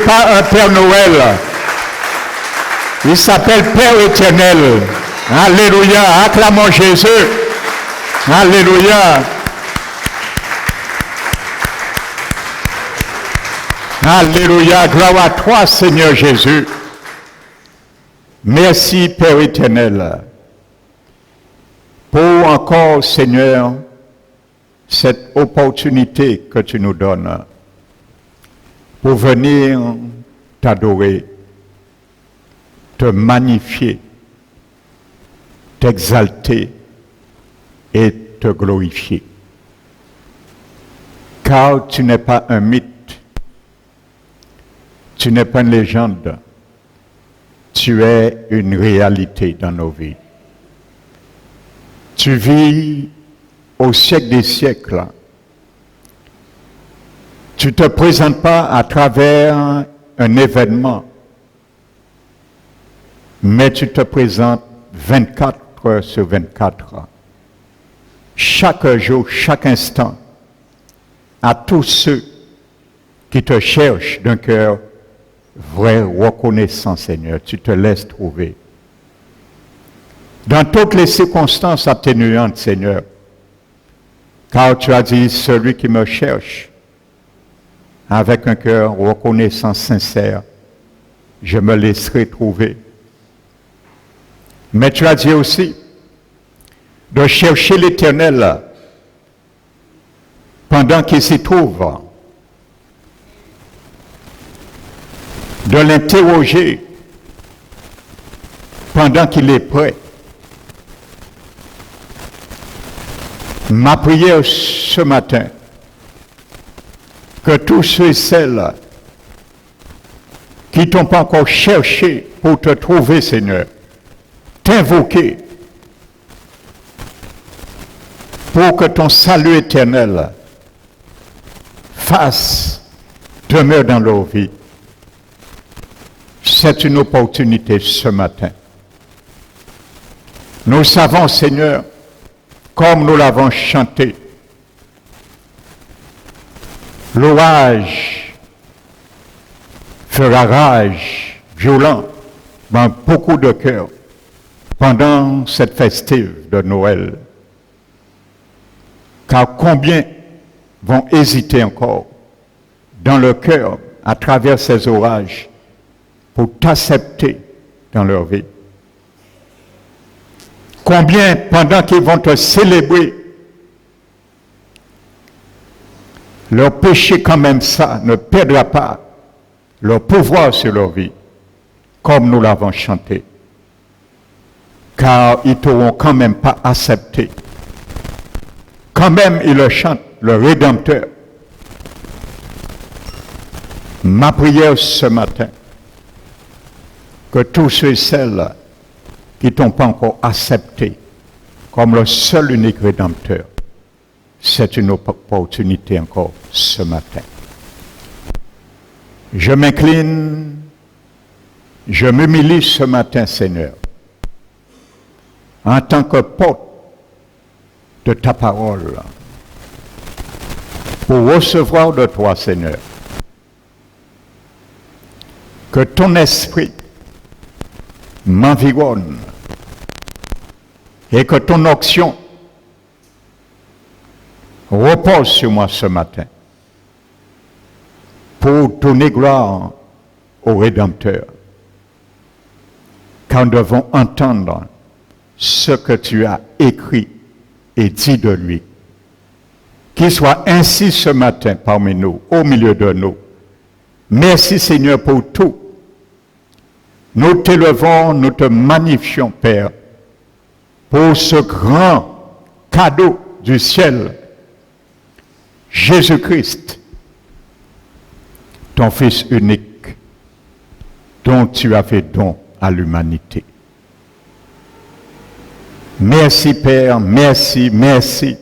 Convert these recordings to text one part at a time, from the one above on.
pas un Père Noël. Il s'appelle Père éternel. Alléluia. Acclamons Jésus. Alléluia. Alléluia. Gloire à toi, Seigneur Jésus. Merci, Père éternel, pour encore, Seigneur, cette opportunité que tu nous donnes pour venir t'adorer, te magnifier, t'exalter et te glorifier. Car tu n'es pas un mythe, tu n'es pas une légende, tu es une réalité dans nos vies. Tu vis au siècle des siècles. Tu ne te présentes pas à travers un événement, mais tu te présentes 24 heures sur 24 heures. Chaque jour, chaque instant, à tous ceux qui te cherchent d'un cœur vrai, reconnaissant, Seigneur, tu te laisses trouver. Dans toutes les circonstances atténuantes, Seigneur, car tu as dit, celui qui me cherche, avec un cœur reconnaissant, sincère, je me laisserai trouver. Mais tu as dit aussi de chercher l'Éternel pendant qu'il s'y trouve, de l'interroger pendant qu'il est prêt. Ma prière ce matin, que tous ceux et celles qui ne t'ont pas encore cherché pour te trouver, Seigneur, t'invoquer pour que ton salut éternel fasse demeure dans leur vie. C'est une opportunité ce matin. Nous savons, Seigneur, comme nous l'avons chanté, l'orage fera rage violent dans beaucoup de cœurs pendant cette festive de Noël. Car combien vont hésiter encore dans leur cœur à travers ces orages pour t'accepter dans leur vie. Combien, pendant qu'ils vont te célébrer, leur péché quand même ça ne perdra pas leur pouvoir sur leur vie, comme nous l'avons chanté. Car ils ne t'auront quand même pas accepté. Quand même, ils le chantent, le Rédempteur. Ma prière ce matin, que tous ceux et celles qui ne t'ont pas encore accepté comme le seul unique Rédempteur, c'est une opportunité encore ce matin. Je m'incline, je m'humilie ce matin, Seigneur, en tant que porte de ta parole, pour recevoir de toi, Seigneur, que ton esprit m'environne et que ton onction repose sur moi ce matin pour donner gloire au Rédempteur. Car nous devons entendre ce que tu as écrit et dit de lui. Qu'il soit ainsi ce matin parmi nous, au milieu de nous. Merci Seigneur pour tout. Nous t'élevons, nous te magnifions, Père, pour ce grand cadeau du ciel, Jésus-Christ, ton Fils unique, dont tu as fait don à l'humanité. Merci, Père, merci, merci.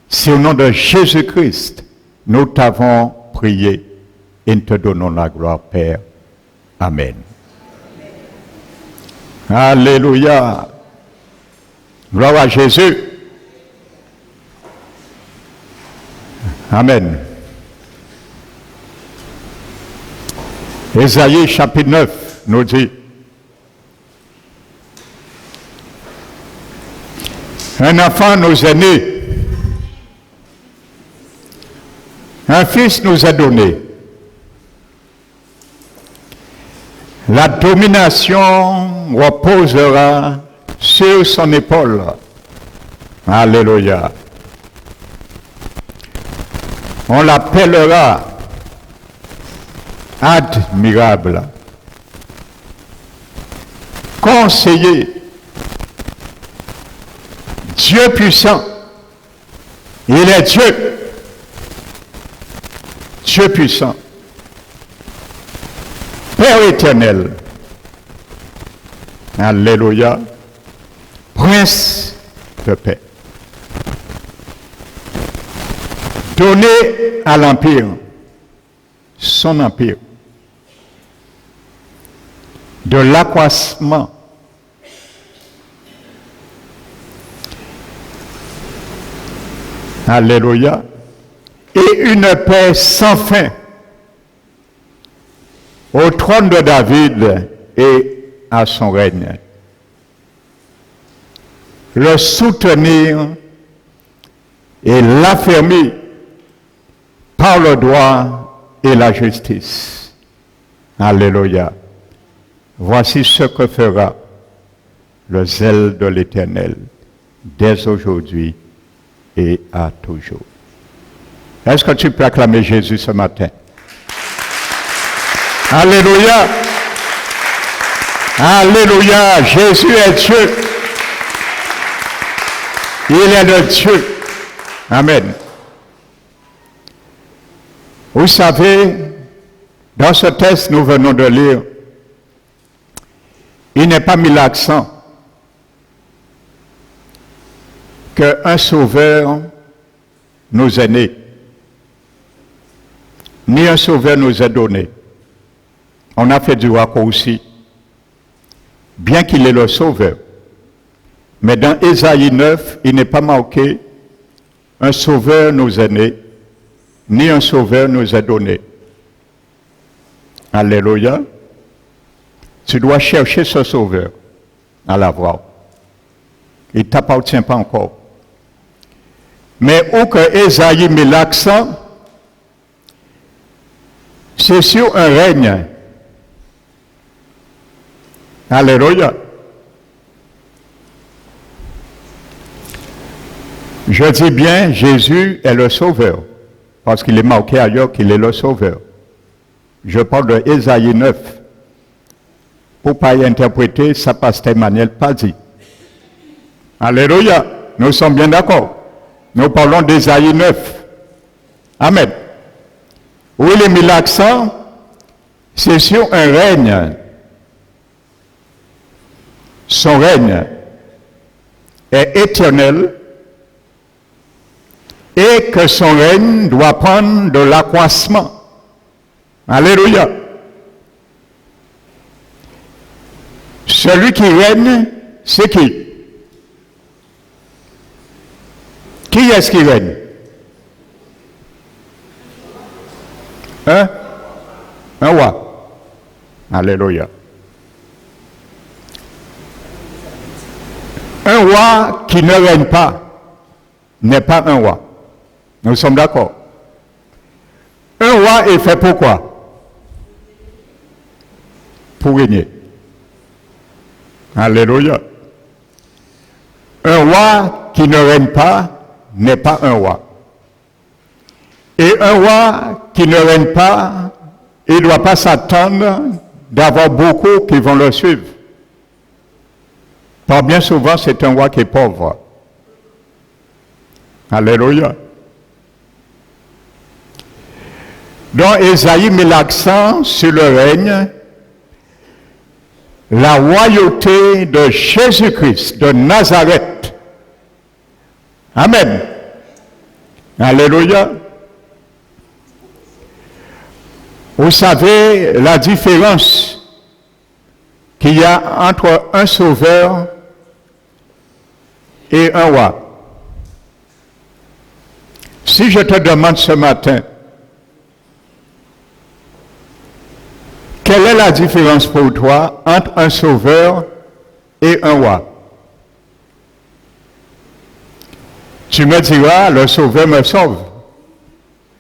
C'est au nom de Jésus-Christ, nous t'avons prié et nous te donnons la gloire, Père. Amen. Alléluia. Gloire à Jésus. Amen. Ésaïe chapitre 9 nous dit, un enfant nous est né, un fils nous est donné. La domination reposera sur son épaule. Alléluia. On l'appellera admirable, conseiller, Dieu puissant. Il est Dieu. Dieu puissant. Père éternel. Alléluia. Prince de paix. Donné à l'Empire, son empire, de l'accroissement, alléluia, et une paix sans fin au trône de David et à son règne. Le soutenir et l'affermir par le droit et la justice. Alléluia. Voici ce que fera le zèle de l'Éternel dès aujourd'hui et à toujours. Est-ce que tu peux acclamer Jésus ce matin? Alléluia. Alléluia. Jésus est Dieu. Il est le Dieu. Amen. Vous savez, dans ce texte nous venons de lire, il n'est pas mis l'accent qu'un sauveur nous est né, ni un sauveur nous est donné. On a fait du raccourci, bien qu'il est le sauveur. Mais dans Ésaïe 9, il n'est pas marqué un sauveur nous est né, ni un sauveur nous est donné. Alléluia. Tu dois chercher ce sauveur à l'avoir. Il ne t'appartient pas encore. Mais où que Ésaïe met l'accent, c'est sur un règne. Alléluia. Je dis bien, Jésus est le sauveur, parce qu'il est marqué ailleurs qu'il est le sauveur. Je parle de Ésaïe 9. Pour ne pas y interpréter, ça pasteur Emmanuel pas dit. Alléluia. Nous sommes bien d'accord. Nous parlons d'Ésaïe 9. Amen. Où il est mis l'accent, c'est sur un règne. Son règne est éternel et que son règne doit prendre de l'accroissement. Alléluia. Celui qui règne, c'est qui? Qui est-ce qui règne? Un roi. Alléluia. Un roi qui ne règne pas n'est pas un roi. Nous sommes d'accord. Un roi est fait pour quoi? Pour régner. Alléluia. Un roi qui ne règne pas n'est pas un roi. Et un roi qui ne règne pas, il ne doit pas s'attendre d'avoir beaucoup qui vont le suivre. Par bien souvent, c'est un roi qui est pauvre. Alléluia. Donc, Ésaïe met l'accent sur le règne, la royauté de Jésus-Christ, de Nazareth. Amen. Alléluia. Vous savez la différence qu'il y a entre un sauveur et un roi. Si je te demande ce matin, quelle est la différence pour toi entre un sauveur et un roi? Tu me diras, le sauveur me sauve.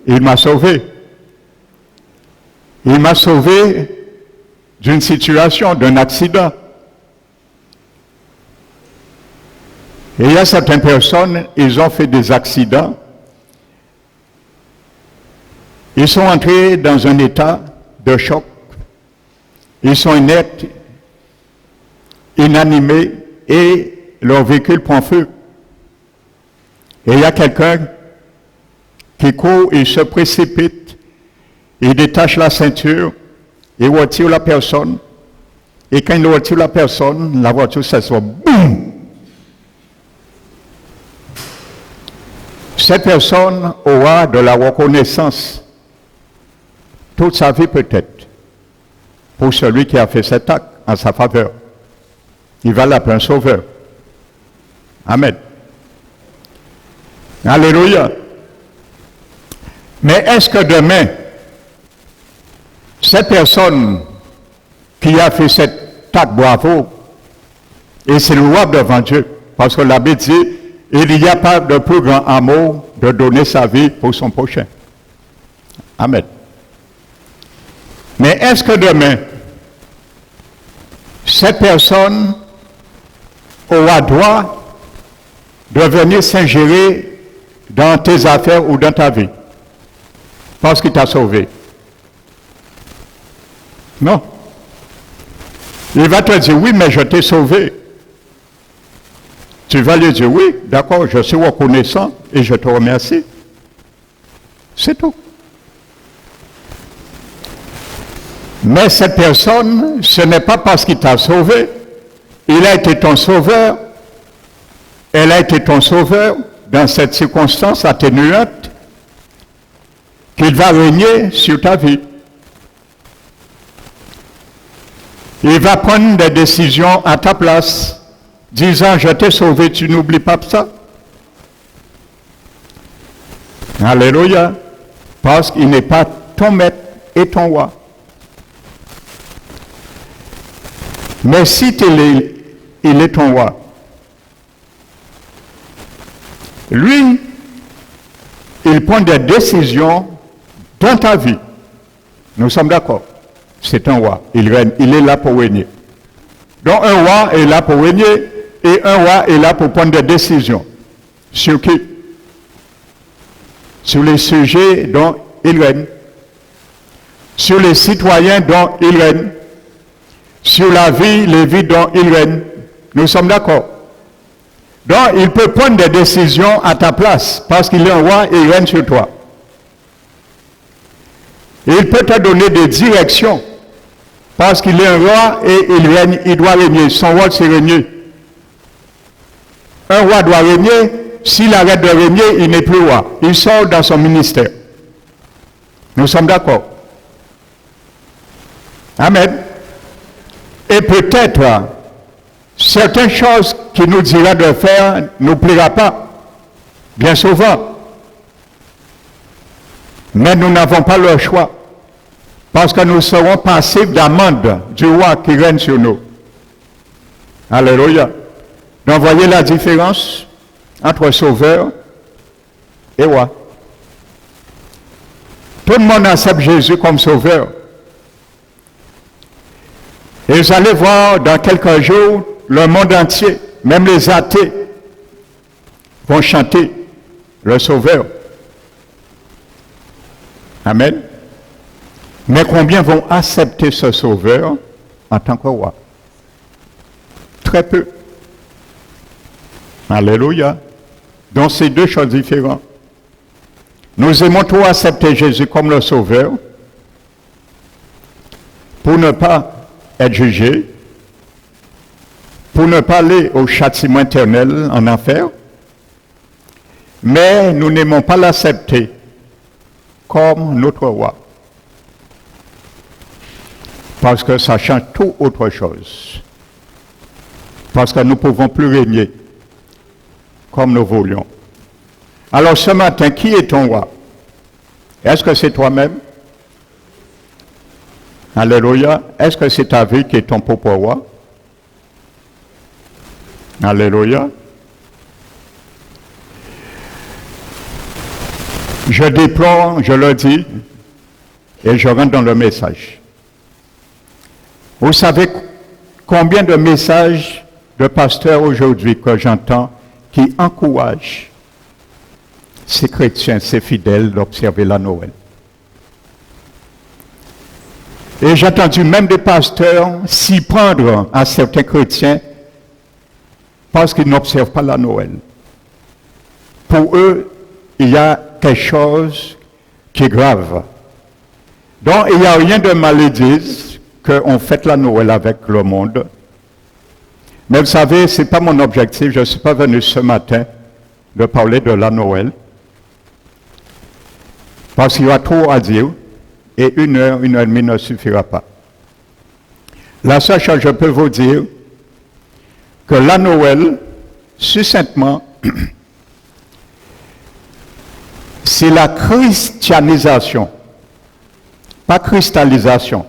Il m'a sauvé. Il m'a sauvé d'une situation, d'un accident. Et il y a certaines personnes, ils ont fait des accidents. Ils sont entrés dans un état de choc. Ils sont inertes, inanimés, et leur véhicule prend feu. Et il y a quelqu'un qui court, il se précipite, il détache la ceinture, il retire la personne, et quand il retire la personne, la voiture s'assoit, boum! Cette personne aura de la reconnaissance toute sa vie peut-être pour celui qui a fait cet acte en sa faveur. Il va l'appeler un sauveur. Amen. Alléluia. Mais est-ce que demain, cette personne qui a fait cet acte, bravo, et c'est louable devant Dieu, parce que la Bible dit, il n'y a pas de plus grand amour de donner sa vie pour son prochain. Amen. Mais est-ce que demain, cette personne aura droit de venir s'ingérer dans tes affaires ou dans ta vie? Parce qu'il t'a sauvé. Non. Il va te dire, oui, mais je t'ai sauvé. Tu vas lui dire, oui, d'accord, je suis reconnaissant et je te remercie. C'est tout. Mais cette personne, ce n'est pas parce qu'il t'a sauvé. Il a été ton sauveur. Elle a été ton sauveur dans cette circonstance atténuante qu'il va régner sur ta vie. Il va prendre des décisions à ta place, disant, je t'ai sauvé, tu n'oublies pas ça. Alléluia. Parce qu'il n'est pas ton maître et ton roi. Mais si il est ton roi, lui, il prend des décisions dans ta vie. Nous sommes d'accord. C'est un roi. Il règne. Il est là pour régner. Donc un roi est là pour régner et un roi est là pour prendre des décisions. Sur qui? Sur les sujets dont il règne. Sur les citoyens dont il règne. Sur la vie, les vies dont il règne. Nous sommes d'accord. Donc, il peut prendre des décisions à ta place parce qu'il est un roi et il règne sur toi. Il peut te donner des directions parce qu'il est un roi et il règne, il doit régner. Son rôle, c'est régner. Un roi doit régner. S'il arrête de régner, il n'est plus roi. Il sort dans son ministère. Nous sommes d'accord. Amen. Et peut-être, certaines choses qu'il nous dira de faire ne nous plaira pas, bien souvent. Mais nous n'avons pas le choix, parce que nous serons passifs d'amende du roi qui règne sur nous. Alléluia. Donc voyez la différence entre sauveur et roi. Tout le monde accepte Jésus comme sauveur. Et vous allez voir dans quelques jours, le monde entier, même les athées, vont chanter le Sauveur. Amen. Mais combien vont accepter ce Sauveur en tant que roi? Très peu. Alléluia. Donc c'est deux choses différentes. Nous aimons trop accepter Jésus comme le Sauveur pour ne pas être jugé, pour ne pas aller au châtiment éternel en enfer, mais nous n'aimons pas l'accepter comme notre roi. Parce que ça change tout autre chose. Parce que nous ne pouvons plus régner comme nous voulions. Alors ce matin, qui est ton roi? Est-ce que c'est toi-même? Alléluia. Est-ce que c'est ta vie qui est ton propre roi? Alléluia. Je déplore, je le dis, et je rentre dans le message. Vous savez combien de messages de pasteurs aujourd'hui que j'entends qui encouragent ces chrétiens, ces fidèles d'observer la Noël. Et j'ai entendu même des pasteurs s'y prendre à certains chrétiens parce qu'ils n'observent pas la Noël. Pour eux, il y a quelque chose qui est grave. Donc, il n'y a rien de malédit qu'on fête la Noël avec le monde. Mais vous savez, ce n'est pas mon objectif. Je ne suis pas venu ce matin de parler de la Noël. Parce qu'il y a trop à dire. Et 1 heure et demie ne suffira pas. La seule chose que je peux vous dire, que la Noël, succinctement, c'est la christianisation. Pas cristallisation.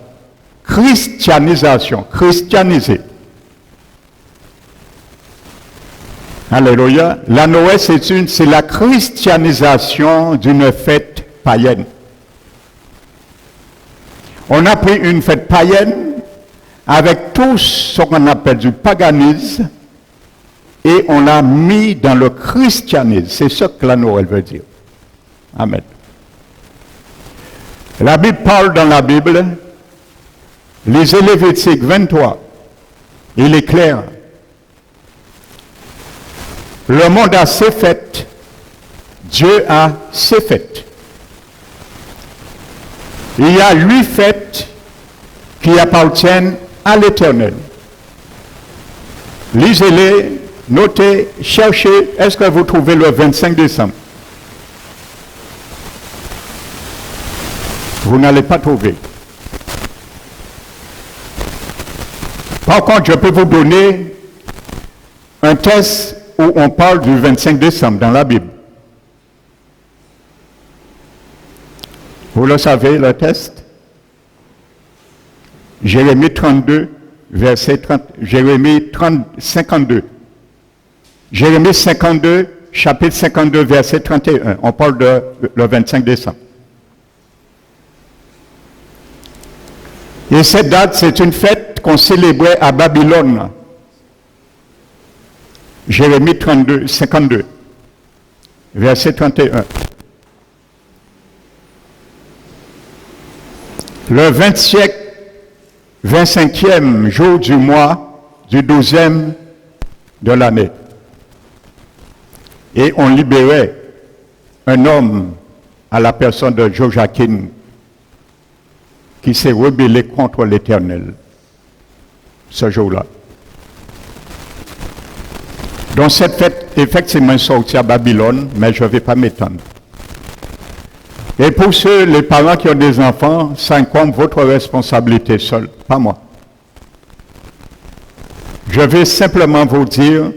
Christianisation. Christianiser. Alléluia. La Noël, c'est la christianisation d'une fête païenne. On a pris une fête païenne avec tout ce qu'on appelle du paganisme et on l'a mis dans le christianisme. C'est ce que la Noël veut dire. Amen. La Bible parle dans la Bible, lisez Lévitique 23, il est clair. Le monde a ses fêtes, Dieu a ses fêtes. Il y a 8 fêtes qui appartiennent à l'Éternel. Lisez-les, notez, cherchez, est-ce que vous trouvez le 25 décembre? Vous n'allez pas trouver. Par contre, je peux vous donner un texte où on parle du 25 décembre dans la Bible. Vous le savez, le texte? Jérémie 32, verset 30, Jérémie 52. Jérémie 52, chapitre 52, verset 31. On parle de le 25 décembre. Et cette date, c'est une fête qu'on célébrait à Babylone. Jérémie 32, 52, verset 31. Le 25e jour du mois, du 12e de l'année. Et on libérait un homme à la personne de Joachim qui s'est rebellé contre l'Éternel ce jour-là. Donc cette fête, effectivement, est sortie à Babylone, mais je ne vais pas m'étendre. Et pour ceux, les parents qui ont des enfants, ça incombe votre responsabilité seule, pas moi. Je vais simplement vous dire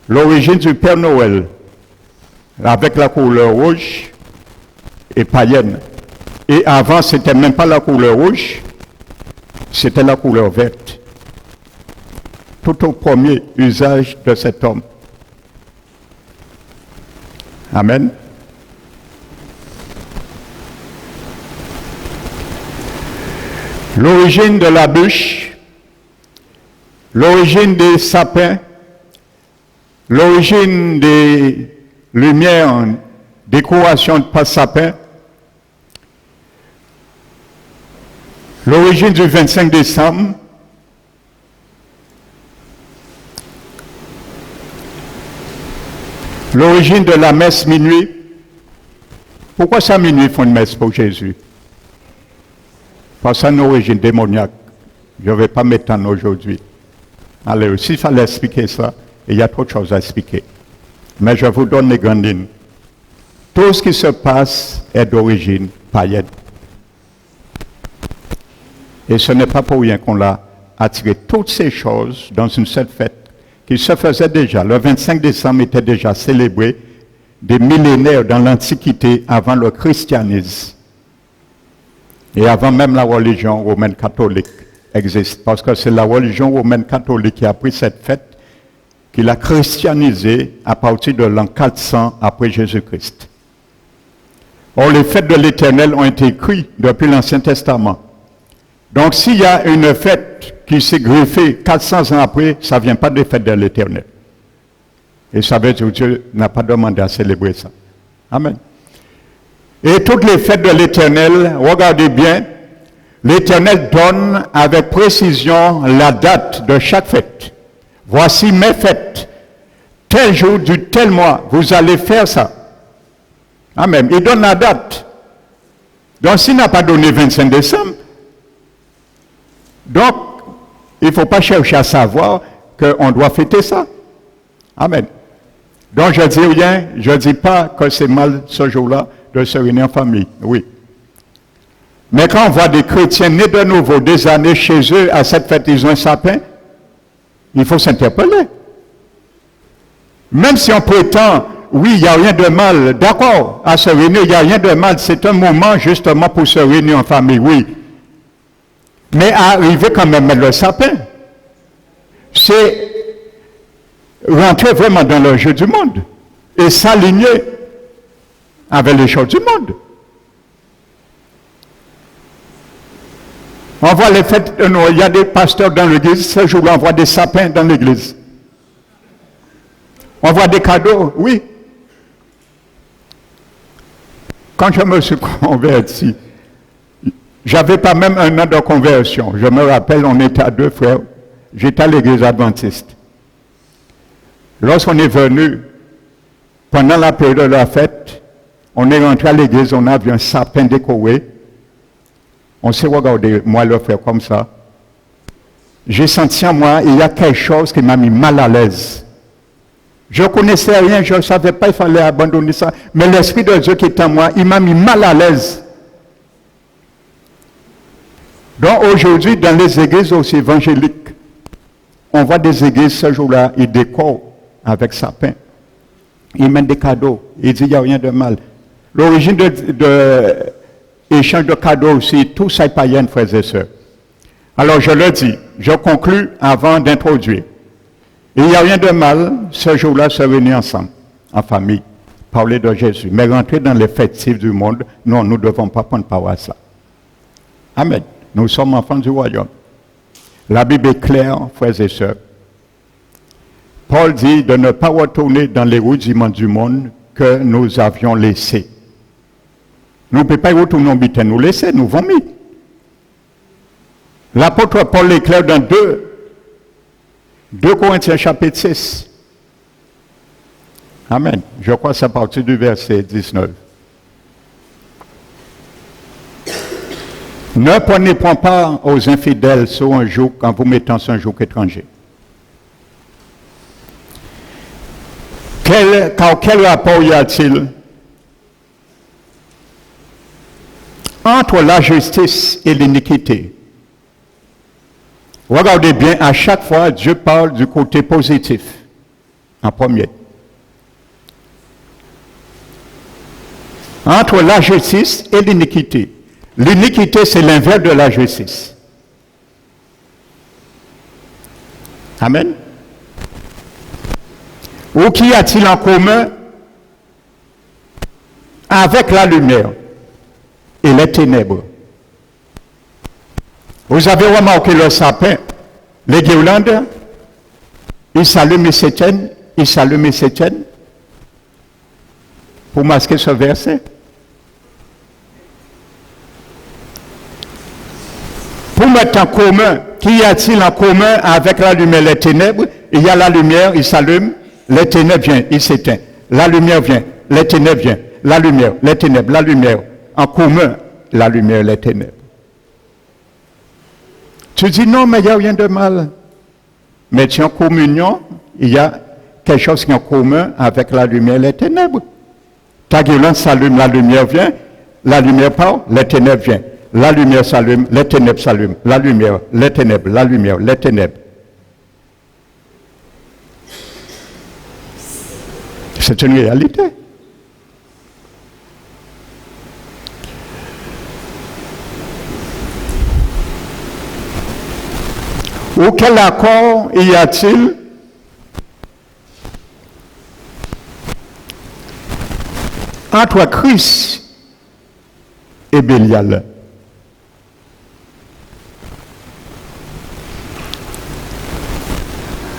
l'origine du Père Noël, avec la couleur rouge, est païenne. Et avant, ce n'était même pas la couleur rouge, c'était la couleur verte. Tout au premier usage de cet homme. Amen. L'origine de la bûche, l'origine des sapins, l'origine des lumières, décoration de sapin, l'origine du 25 décembre, l'origine de la messe minuit. Pourquoi ça minuit font une messe pour Jésus? Parce que c'est une origine démoniaque. Je ne vais pas m'étendre aujourd'hui. Alors, s'il fallait expliquer ça, il y a trop de choses à expliquer. Mais je vous donne les grandes lignes. Tout ce qui se passe est d'origine païenne. Et ce n'est pas pour rien qu'on a attiré toutes ces choses dans une seule fête qui se faisait déjà. Le 25 décembre était déjà célébré des millénaires dans l'Antiquité avant le christianisme. Et avant même la religion romaine catholique existe, parce que c'est la religion romaine catholique qui a pris cette fête, qui l'a christianisée à partir de l'an 400 après Jésus-Christ. Or, les fêtes de l'Éternel ont été écrites depuis l'Ancien Testament. Donc, s'il y a une fête qui s'est greffée 400 ans après, ça ne vient pas des fêtes de l'Éternel. Et ça veut dire que Dieu n'a pas demandé à célébrer ça. Amen. Et toutes les fêtes de l'Éternel, regardez bien, l'Éternel donne avec précision la date de chaque fête. Voici mes fêtes. Tel jour du tel mois, vous allez faire ça. Amen. Il donne la date. Donc, s'il n'a pas donné 25 décembre, donc, il ne faut pas chercher à savoir qu'on doit fêter ça. Amen. Donc, je dis rien, je ne dis pas que c'est mal ce jour-là de se réunir en famille. Oui. Mais quand on voit des chrétiens nés de nouveau, des années chez eux, à cette fête, ils ont un sapin, il faut s'interpeller. Même si on prétend, oui, il n'y a rien de mal, d'accord, à se réunir, il n'y a rien de mal, c'est un moment justement pour se réunir en famille, oui. Mais arriver quand même à le sapin, c'est rentrer vraiment dans le jeu du monde et s'aligner avec les choses du monde. On voit les fêtes de Noël, il y a des pasteurs dans l'église, ce jour-là, on voit des sapins dans l'église. On voit des cadeaux, oui. Quand je me suis converti, j'avais pas même un an de conversion. Je me rappelle, on était à 2 frères. J'étais à l'église adventiste. Lorsqu'on est venu, pendant la période de la fête, on est rentré à l'église, on a vu un sapin décoré. On s'est regardé, moi le frère, comme ça. J'ai senti en moi, il y a quelque chose qui m'a mis mal à l'aise. Je ne connaissais rien, je ne savais pas, il fallait abandonner ça. Mais l'Esprit de Dieu qui est en moi, il m'a mis mal à l'aise. Donc aujourd'hui, dans les églises aussi évangéliques, on voit des églises ce jour-là, ils décorent avec sapin. Ils mettent des cadeaux. Ils disent qu'il n'y a rien de mal. L'origine de échange de cadeaux aussi, tout ça est païen, frères et sœurs. Alors je le dis, je conclus avant d'introduire. Il n'y a rien de mal ce jour-là se réunir ensemble, en famille, parler de Jésus. Mais rentrer dans les festifs du monde, non, nous ne devons pas prendre part à ça. Amen. Nous sommes enfants du royaume. La Bible est claire, frères et sœurs. Paul dit de ne pas retourner dans les rudiments du monde que nous avions laissés. Nous ne pouvons pas y retourner au but nous laisser, nous vomir. L'apôtre Paul est clair dans 2 Corinthiens chapitre 6. Amen. Je crois que c'est à partir du verset 19. Ne prenez point part aux infidèles sur un joug quand vous mettez sur un joug étranger. Quel rapport y a-t-il entre la justice et l'iniquité? Regardez bien, à chaque fois, Dieu parle du côté positif, en premier. Entre la justice et l'iniquité. L'iniquité, c'est l'inverse de la justice. Amen. Ou qu'y a-t-il en commun avec la lumière et les ténèbres? Vous avez remarqué le sapin, les guirlandes, ils s'allument et s'éteignent, ils s'allument et s'éteignent pour masquer ce verset. Pour mettre en commun, qu'y a-t-il en commun avec la lumière et les ténèbres? Il y a la lumière, il s'allume, les ténèbres viennent, il s'éteint. La lumière vient, les ténèbres viennent. La lumière, les ténèbres, la lumière. En commun, la lumière et les ténèbres. Tu dis non, mais il n'y a rien de mal. Mais tu es en communion, il y a quelque chose qui est en commun avec la lumière et les ténèbres. Ta guirlande s'allume, la lumière vient, la lumière part, les ténèbres viennent. La lumière s'allume, les ténèbres s'allument. La lumière, les ténèbres, la lumière, les ténèbres. C'est une réalité. Ou quel accord y a-t-il entre Christ et Bélial?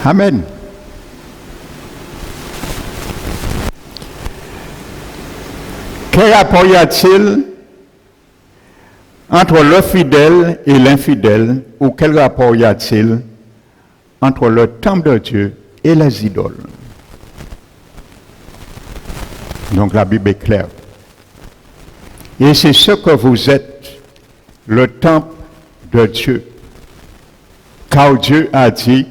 Amen. Quel rapport y a-t-il entre le fidèle et l'infidèle, ou quel rapport y a-t-il entre le temple de Dieu et les idoles? Donc la Bible est claire. Et c'est ce que vous êtes, le temple de Dieu. Car Dieu a dit,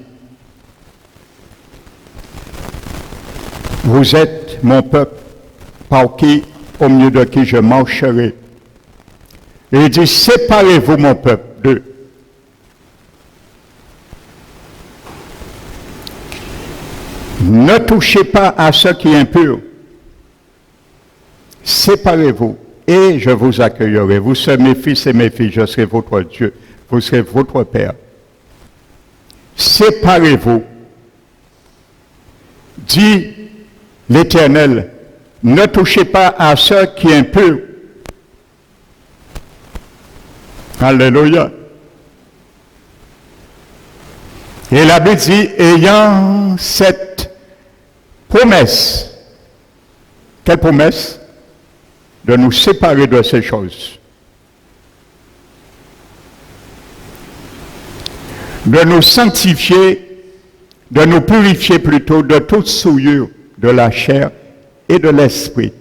vous êtes mon peuple, par qui, au milieu de qui je marcherai. Et il dit, séparez-vous mon peuple d'eux. Ne touchez pas à ce qui est impur. Séparez-vous et je vous accueillerai. Vous serez mes fils et mes filles, je serai votre Dieu, vous serez votre Père. Séparez-vous. Dit l'Éternel, ne touchez pas à ce qui est impur. Alléluia. Et la Bible dit, ayant cette promesse, quelle promesse? De nous séparer de ces choses. De nous sanctifier, de nous purifier plutôt de toute souillure de la chair et de l'esprit.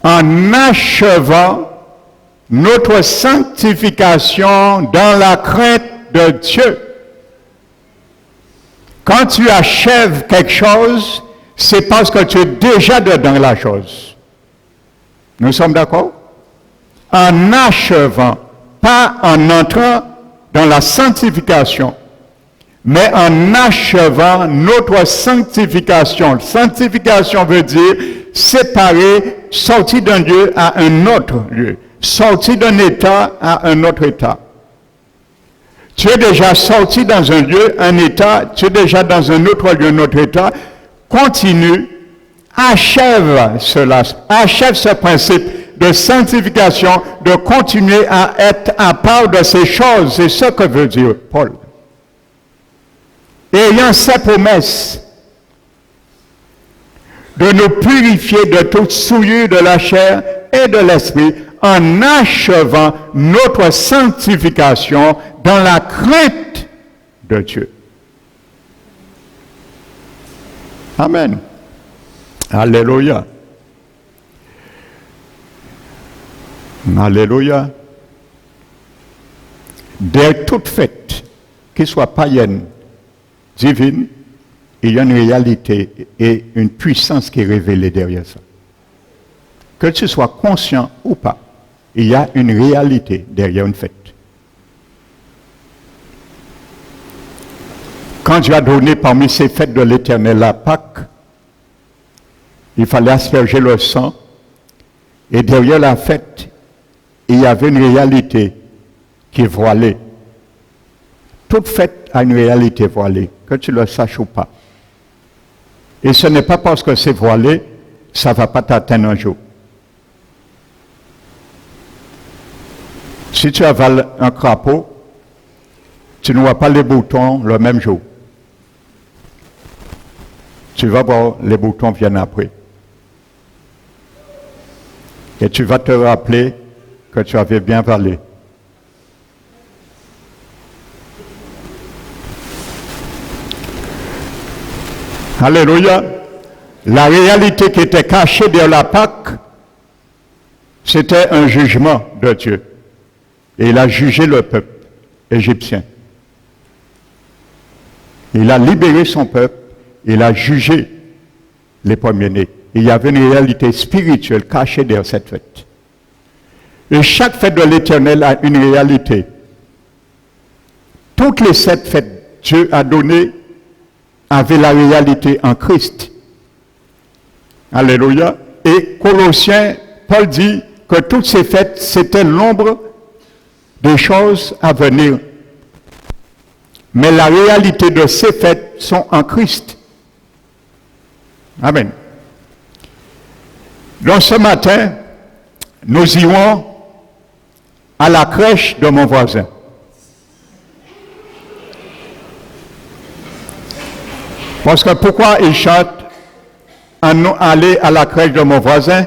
En achevant notre sanctification dans la crainte de Dieu. Quand tu achèves quelque chose, c'est parce que tu es déjà dedans la chose. Nous sommes d'accord? En achevant, pas en entrant dans la sanctification, mais en achevant notre sanctification. Sanctification veut dire séparer, sortir d'un lieu à un autre lieu, sortir d'un état à un autre état. Tu es déjà sorti dans un lieu, un état, tu es déjà dans un autre lieu, un autre état. Continue. Achève cela, achève ce principe de sanctification, de continuer à être à part de ces choses. C'est ce que veut dire Paul. Ayant cette promesse de nous purifier de toute souillure de la chair et de l'esprit, en achevant notre sanctification dans la crainte de Dieu. Amen. Alléluia. Alléluia. Derrière toute fête, qu'il soit païenne, divine, il y a une réalité et une puissance qui est révélée derrière ça. Que tu sois conscient ou pas, il y a une réalité derrière une fête. Quand Dieu a donné parmi ces fêtes de l'Éternel la Pâque, il fallait asperger le sang. Et derrière la fête, il y avait une réalité qui est voilée. Toute fête a une réalité voilée, que tu le saches ou pas. Et ce n'est pas parce que c'est voilé, ça ne va pas t'atteindre un jour. Si tu avales un crapaud, tu ne vois pas les boutons le même jour. Tu vas voir, les boutons viennent après. Et tu vas te rappeler que tu avais bien avalé. Alléluia. La réalité qui était cachée derrière la Pâque, c'était un jugement de Dieu. Et il a jugé le peuple égyptien. Il a libéré son peuple, il a jugé les premiers-nés. Il y avait une réalité spirituelle cachée derrière cette fête. Et chaque fête de l'Éternel a une réalité. Toutes les 7 fêtes, Dieu a donné, avaient la réalité en Christ. Alléluia. Et Colossiens, Paul dit que toutes ces fêtes, c'était l'ombre des choses à venir. mais la réalité de ces fêtes sont en Christ. Amen. Donc ce matin, nous irons à la crèche de mon voisin. Parce que pourquoi il chante « aller à la crèche de mon voisin »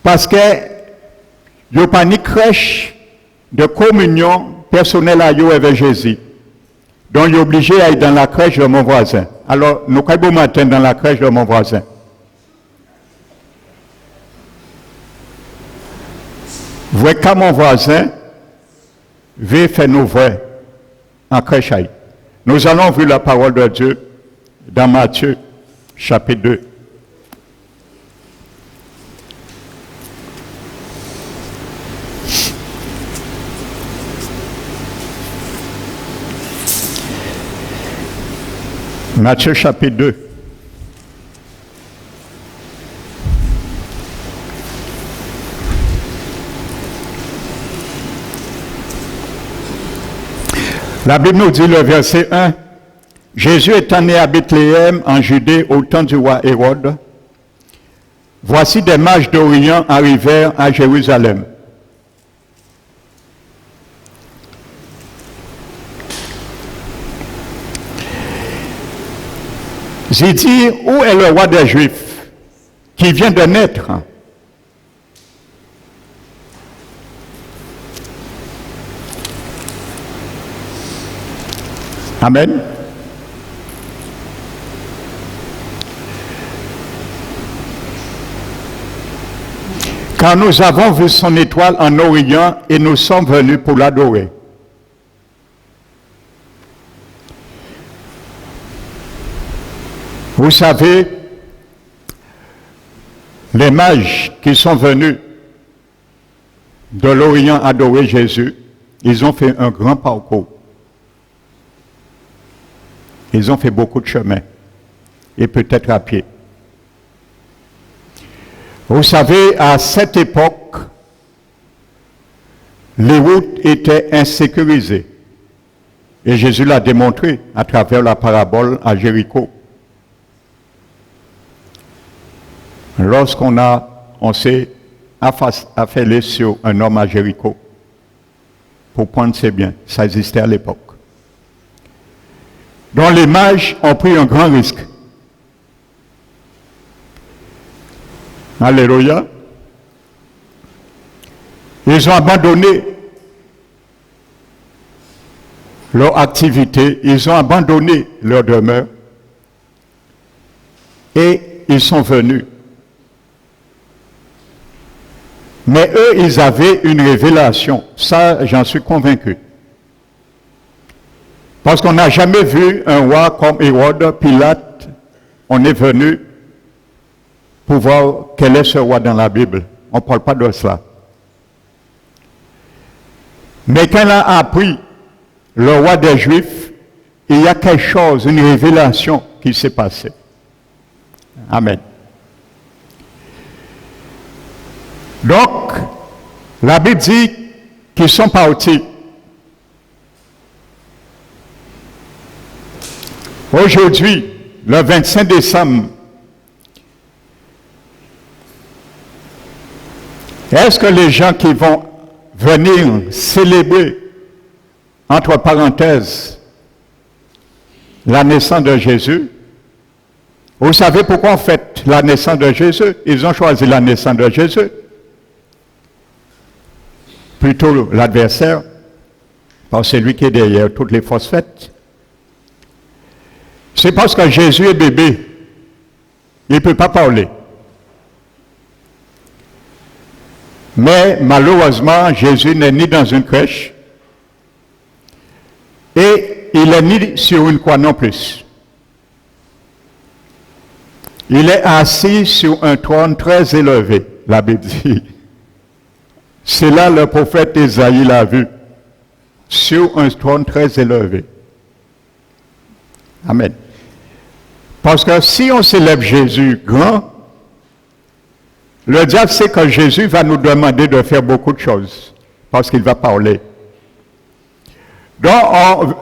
Parce que il n'y a pas ni crèche de communion personnelle avec Jésus. Donc il est obligé d'aller dans la crèche de mon voisin. Alors nous sommes beau matin dans la crèche de mon voisin. Voyez quand mon voisin veut faire nos vrais en crèche. Nous allons voir la parole de Dieu dans Matthieu, chapitre 2. Matthieu, chapitre 2. La Bible nous dit le verset 1. Jésus étant né à Bethléem en Judée au temps du roi Hérode, voici des mages d'Orient arrivèrent à Jérusalem. J'ai dit, où est le roi des Juifs qui vient de naître? Amen. Car nous avons vu son étoile en Orient et nous sommes venus pour l'adorer. Vous savez, les mages qui sont venus de l'Orient adorer Jésus, ils ont fait un grand parcours. Ils ont fait beaucoup de chemin, et peut-être à pied. Vous savez, à cette époque, les routes étaient insécurisées. Et Jésus l'a démontré à travers la parabole à Jéricho. On s'est affalé sur un homme à Jéricho pour prendre ses biens. Ça existait à l'époque. Donc les mages ont pris un grand risque. Alléluia. Ils ont abandonné leur activité, ils ont abandonné leur demeure et ils sont venus. Mais eux, ils avaient une révélation. Ça, j'en suis convaincu. Parce qu'on n'a jamais vu un roi comme Hérode, Pilate. On est venu pour voir quel est ce roi dans la Bible. On ne parle pas de cela. Mais quand on a appris le roi des Juifs, il y a quelque chose, une révélation qui s'est passée. Amen. Donc, la Bible dit qu'ils sont partis. Aujourd'hui, le 25 décembre, est-ce que les gens qui vont venir célébrer, entre parenthèses, la naissance de Jésus, vous savez pourquoi on fête la naissance de Jésus? Ils ont choisi la naissance de Jésus. Plutôt l'adversaire, parce que c'est lui qui est derrière toutes les fausses fêtes. C'est parce que Jésus est bébé. Il ne peut pas parler. Mais malheureusement, Jésus n'est ni dans une crèche et il n'est ni sur une croix non plus. Il est assis sur un trône très élevé, la Bible dit. C'est là le prophète Ésaïe l'a vu, sur un trône très élevé. Amen. Parce que si on célèbre Jésus grand, le diable sait que Jésus va nous demander de faire beaucoup de choses, parce qu'il va parler. Donc,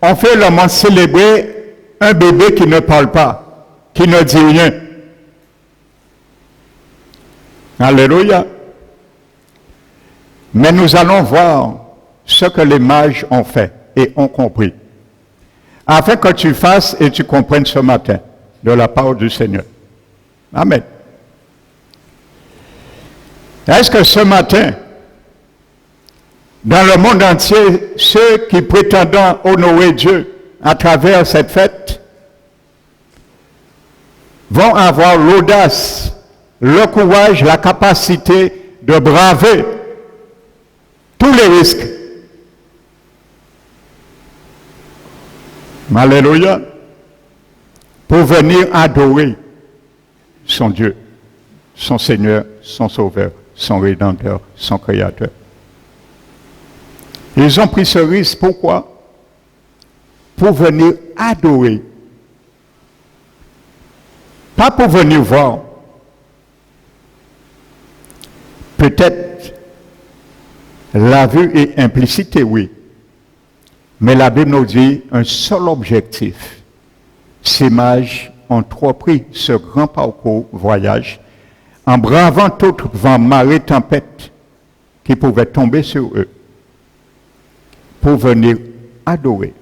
on fait le monde célébrer un bébé qui ne parle pas, qui ne dit rien. Alléluia. Mais nous allons voir ce que les mages ont fait et ont compris, afin que tu fasses et tu comprennes ce matin de la part du Seigneur. Amen. Est-ce que ce matin, dans le monde entier, ceux qui prétendent honorer Dieu à travers cette fête vont avoir l'audace, le courage, la capacité de braver tous les risques? Alléluia. Pour venir adorer son Dieu, son Seigneur, son Sauveur, son Rédempteur, son Créateur. Ils ont pris ce risque, pourquoi? Pour venir adorer. Pas pour venir voir. Peut-être la vue est implicite, oui. Mais la Bible nous dit un seul objectif. Ces mages ont entrepris ce grand parcours, voyage, en bravant tout vent, marée, tempête qui pouvait tomber sur eux, pour venir adorer.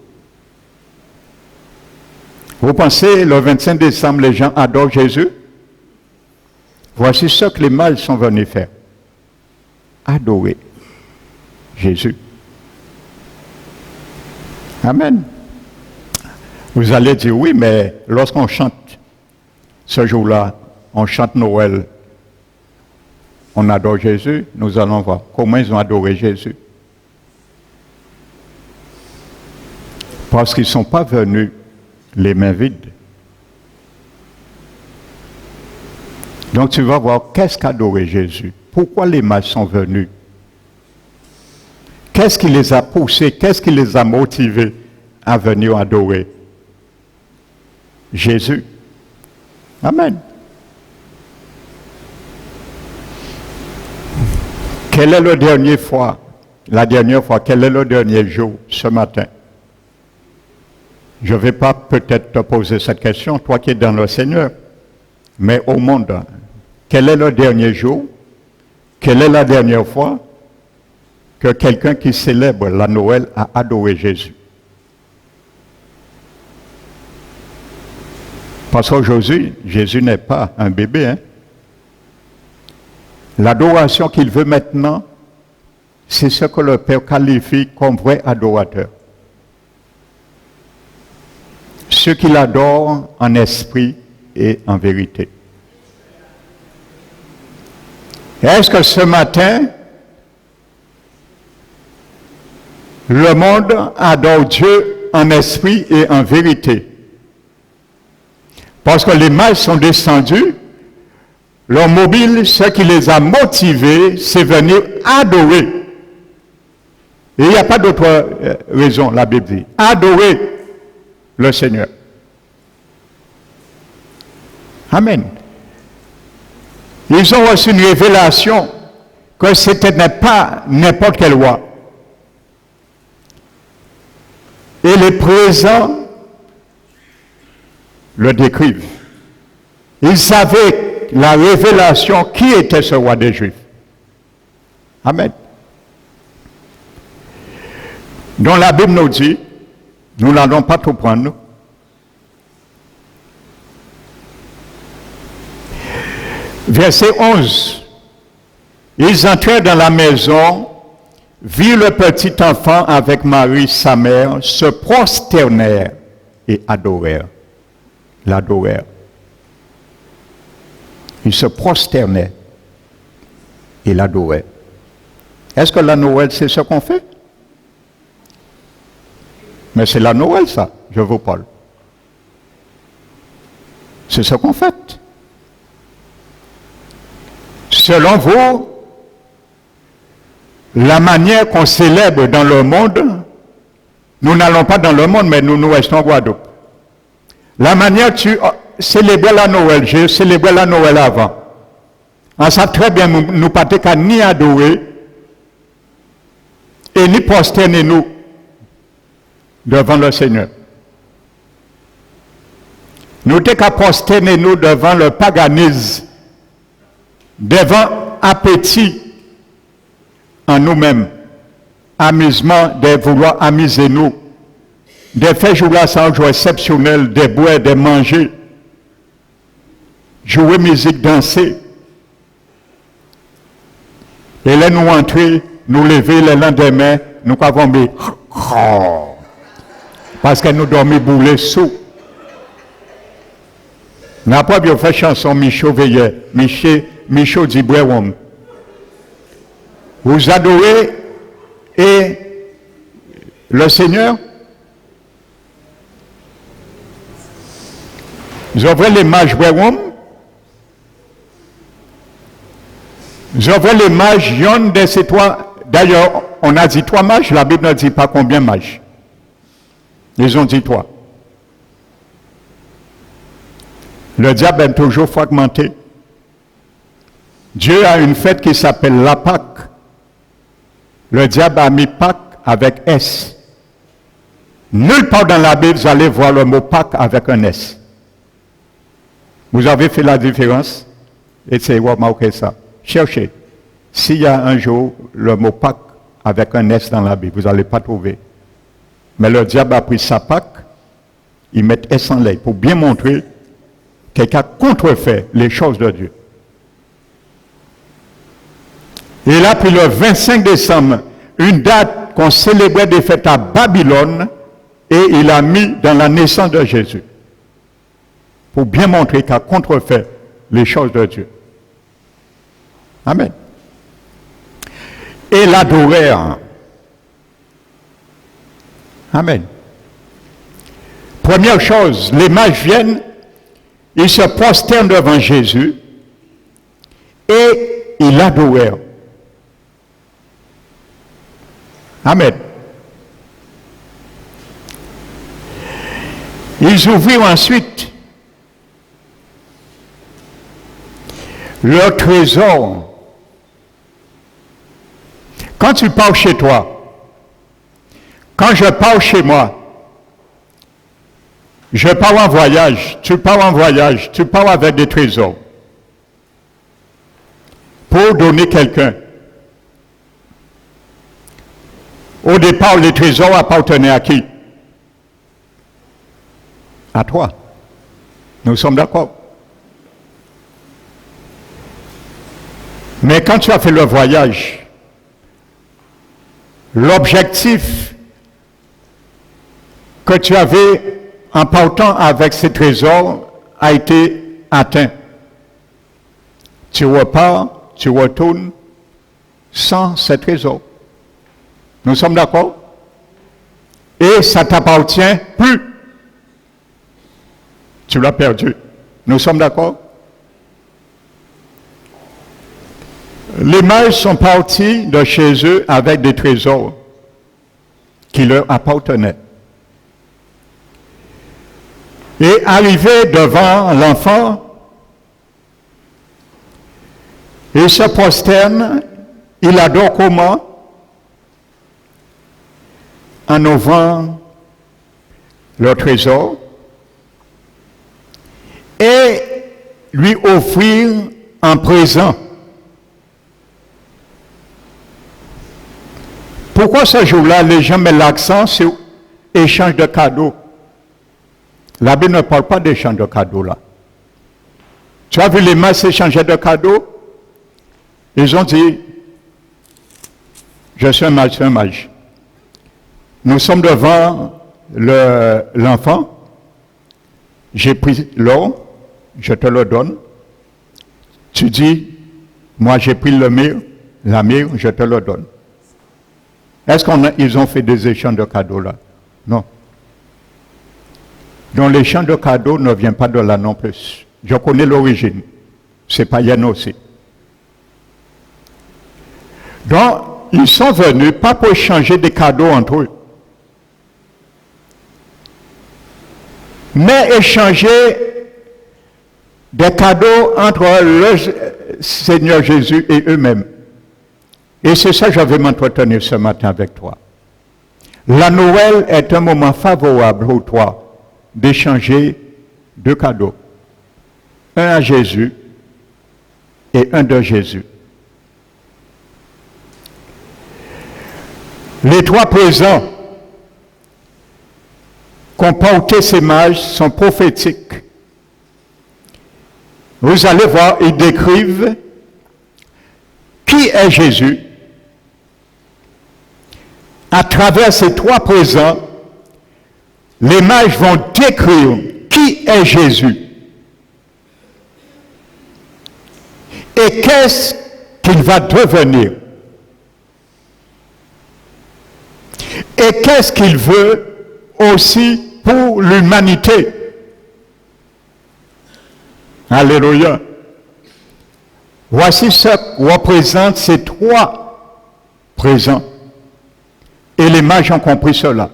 Vous pensez, le 25 décembre, les gens adorent Jésus? Voici ce que les mages sont venus faire. Adorer Jésus. Amen. Vous allez dire, oui, mais lorsqu'on chante ce jour-là, on chante Noël, on adore Jésus, nous allons voir comment ils ont adoré Jésus. Parce qu'ils ne sont pas venus les mains vides. Donc tu vas voir qu'est-ce qu'adorer Jésus. Pourquoi les mages sont venus? Qu'est-ce qui les a poussés? Qu'est-ce qui les a motivés à venir adorer Jésus? Amen. Quelle est la dernière fois, quel est le dernier jour ce matin? Je ne vais pas peut-être te poser cette question, toi qui es dans le Seigneur, mais au monde, quel est le dernier jour? Quelle est la dernière fois que quelqu'un qui célèbre la Noël a adoré Jésus? Parce qu'aujourd'hui, Jésus n'est pas un bébé. Hein? L'adoration qu'il veut maintenant, c'est ce que le Père qualifie comme vrai adorateur. Ceux qui l'adorent en esprit et en vérité. Est-ce que ce matin, le monde adore Dieu en esprit et en vérité? Parce que les mages sont descendus, leur mobile, ce qui les a motivés, c'est venir adorer. Et il n'y a pas d'autre raison, la Bible dit. Adorer le Seigneur. Amen. Ils ont reçu une révélation que ce n'était pas n'importe quel roi. Et les présents le décrivent. Ils savaient la révélation qui était ce roi des Juifs. Amen. Donc la Bible nous dit, nous n'allons pas tout prendre. Verset 11. Ils entrèrent dans la maison, virent le petit enfant avec Marie, sa mère, se prosternèrent et adorèrent. L'adorèrent. Ils se prosternaient et l'adoraient. Est-ce que la Noël, c'est ce qu'on fait? Mais c'est la Noël, ça, je vous parle. C'est ce qu'on fait. Selon vous, la manière qu'on célèbre dans le monde, nous n'allons pas dans le monde, mais nous restons en Guadeloupe. La manière tu célébrais la Noël, j'ai célébré la Noël avant. On sait très bien, nous ne pouvons pas ni adorer et ni prosterner nous devant le Seigneur. Nous t'es qu'à prosterner nous devant le paganisme, devant appétit en nous-mêmes, amusement de vouloir amuser nous, de faire jouer la sang exceptionnel, de boire, de manger, jouer musique, danser. Et là nous entrer, nous lever le lendemain, nous avons mis parce que nous dormons boulés sous. N'a pas bien fait chanson Michaud Veillet, Michaud dit Bréwom. Vous adorez et le Seigneur. Vous ouvrez les mages Bréwom. Vous ouvrez les mages, y'en de ces trois. D'ailleurs, on a dit 3 mages, la Bible ne dit pas combien de mages. Ils ont dit 3. Le diable est toujours fragmenté. Dieu a une fête qui s'appelle la Pâque. Le diable a mis Pâque avec S. Nulle part dans la Bible, vous allez voir le mot Pâque avec un S. Vous avez fait la différence? Essayez de remarquer ça. Cherchez. S'il y a un jour le mot Pâque avec un S dans la Bible, vous n'allez pas trouver. Mais le diable a pris sa Pâque, il met S en l'air pour bien montrer quelqu'un contrefait les choses de Dieu. Et là, puis le 25 décembre, une date qu'on célébrait des fêtes à Babylone, et il a mis dans la naissance de Jésus. Pour bien montrer qu'il a contrefait les choses de Dieu. Amen. Et l'adorèrent. Amen. Première chose, les mages viennent, ils se prosternent devant Jésus et ils l'adorèrent. Amen. Ils ouvrirent ensuite leur trésor. Quand tu pars chez toi, quand je pars chez moi, je pars en voyage, tu pars en voyage, tu pars avec des trésors pour donner quelqu'un. Au départ, les trésors appartenaient à qui? À toi. Nous sommes d'accord. Mais quand tu as fait le voyage, l'objectif que tu avais en partant avec ces trésors a été atteint. Tu repars, tu retournes sans ces trésors. Nous sommes d'accord? Et ça ne t'appartient plus. Tu l'as perdu. Nous sommes d'accord? Les mages sont partis de chez eux avec des trésors qui leur appartenaient. Et arrivés devant l'enfant, ils se prosternent, ils adorent comment? En ouvrant leur trésor et lui offrir un présent. Pourquoi ce jour-là, les gens mettent l'accent sur échange de cadeaux? La Bible ne parle pas d'échange de cadeaux là. Tu as vu les mages s'échanger de cadeaux? Ils ont dit, je suis un mage. Nous sommes devant l'enfant. J'ai pris l'or, je te le donne. Tu dis, moi j'ai pris la mire, je te le donne. Est-ce qu'ils ont fait des échanges de cadeaux là? Non. Donc l'échange de cadeaux ne vient pas de là non plus. Je connais l'origine. C'est païen aussi. Donc, ils sont venus pas pour échanger des cadeaux entre eux, mais échanger des cadeaux entre le Seigneur Jésus et eux-mêmes. Et c'est ça que je vais m'entretenir ce matin avec toi. La Noël est un moment favorable pour toi d'échanger deux cadeaux. Un à Jésus et un de Jésus. Les trois présents qu'ont porté ces mages sont prophétiques. Vous allez voir, ils décrivent qui est Jésus. À travers ces trois présents, les mages vont décrire qui est Jésus et qu'est-ce qu'il va devenir et qu'est-ce qu'il veut aussi pour l'humanité. Alléluia. Voici ce que représentent ces trois présents. Et les mages ont compris cela.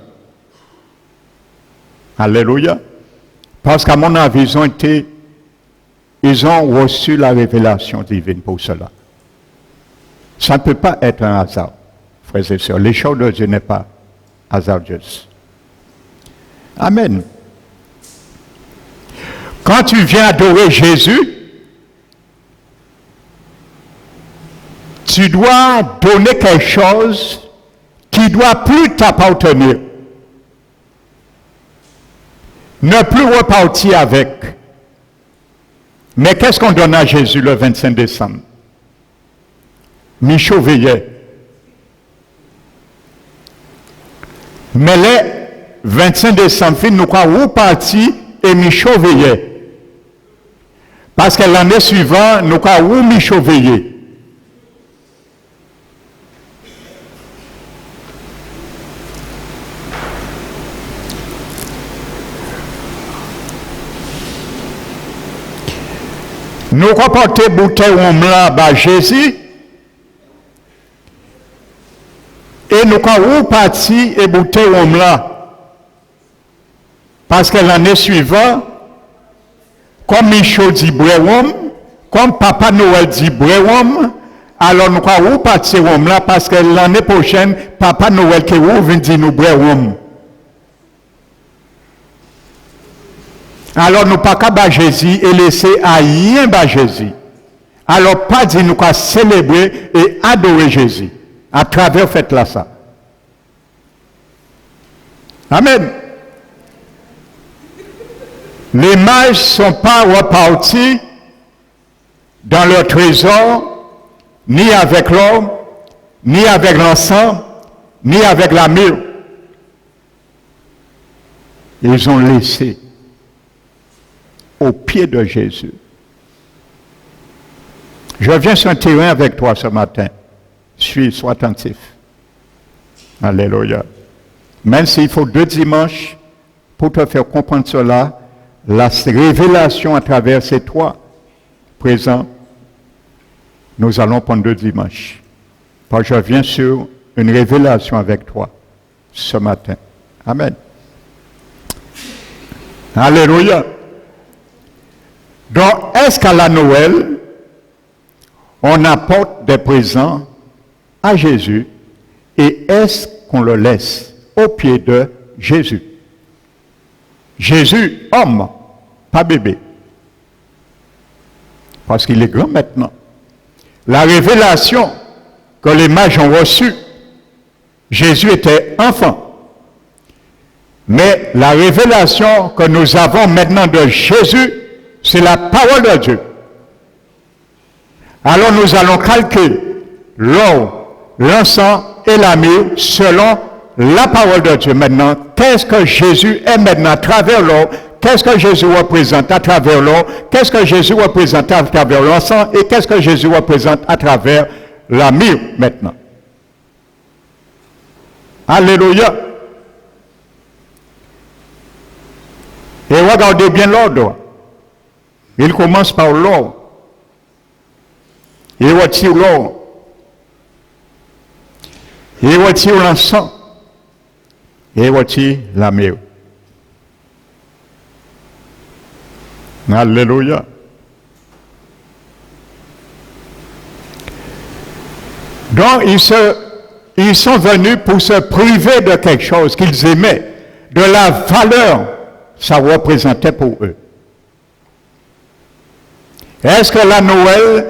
Alléluia. Parce qu'à mon avis, ils ont reçu la révélation divine pour cela. Ça ne peut pas être un hasard, frères et sœurs. Les choses de Dieu n'est pas hasardeuses. Amen. Quand tu viens adorer Jésus, tu dois donner quelque chose qui doit plus t'appartenir. Ne plus repartir avec. Mais qu'est-ce qu'on donne à Jésus le 25 décembre? Michaud veillait. Mais le 25 décembre, nous avons reparti et Michaud veillait. Parce que l'année suivante, nous avons Michaud veillé. Nous reportons bouteille là bas Jésus et nous avons parti et bouteille là parce que l'année suivante, comme Michaud dit Bréhom, comme Papa Noël dit Bréhom, alors nous avons parti là parce que l'année prochaine, Papa Noël qui vient dire nous Bréhom. Alors nous pas qu'à bas Jésus et laisser à rien bas Jésus. Alors pas dire nous qu'à célébrer et adorer Jésus à travers fête là ça. Amen. Les mages ne sont pas repartis dans leur trésor, ni avec l'or, ni avec l'encens, ni avec la myrrhe. Ils ont laissé au pied de Jésus. Je viens sur un terrain avec toi ce matin. Sois attentif. Alléluia. Même s'il faut 2 dimanches pour te faire comprendre cela, la révélation à travers ces 3 présents, nous allons prendre 2 dimanches. Parce que je viens sur une révélation avec toi ce matin. Amen. Alléluia. Donc, est-ce qu'à la Noël, on apporte des présents à Jésus et est-ce qu'on le laisse au pied de Jésus? Jésus, homme, pas bébé. Parce qu'il est grand maintenant. La révélation que les mages ont reçue, Jésus était enfant. Mais la révélation que nous avons maintenant de Jésus, c'est la parole de Dieu. Alors nous allons calquer l'or, l'encens et la myrrhe selon la parole de Dieu. Maintenant, qu'est-ce que Jésus est maintenant à travers l'or? Qu'est-ce que Jésus représente à travers l'or? Qu'est-ce que Jésus représente à travers l'encens? Et qu'est-ce que Jésus représente à travers la myrrhe maintenant? Alléluia. Et regardez bien l'ordre. Il commence par l'or. Il retire l'or. Il retire l'encens. Il retire la myrrhe. Alléluia. Donc, ils sont venus pour se priver de quelque chose qu'ils aimaient, de la valeur que ça représentait pour eux. Est-ce que la Noël,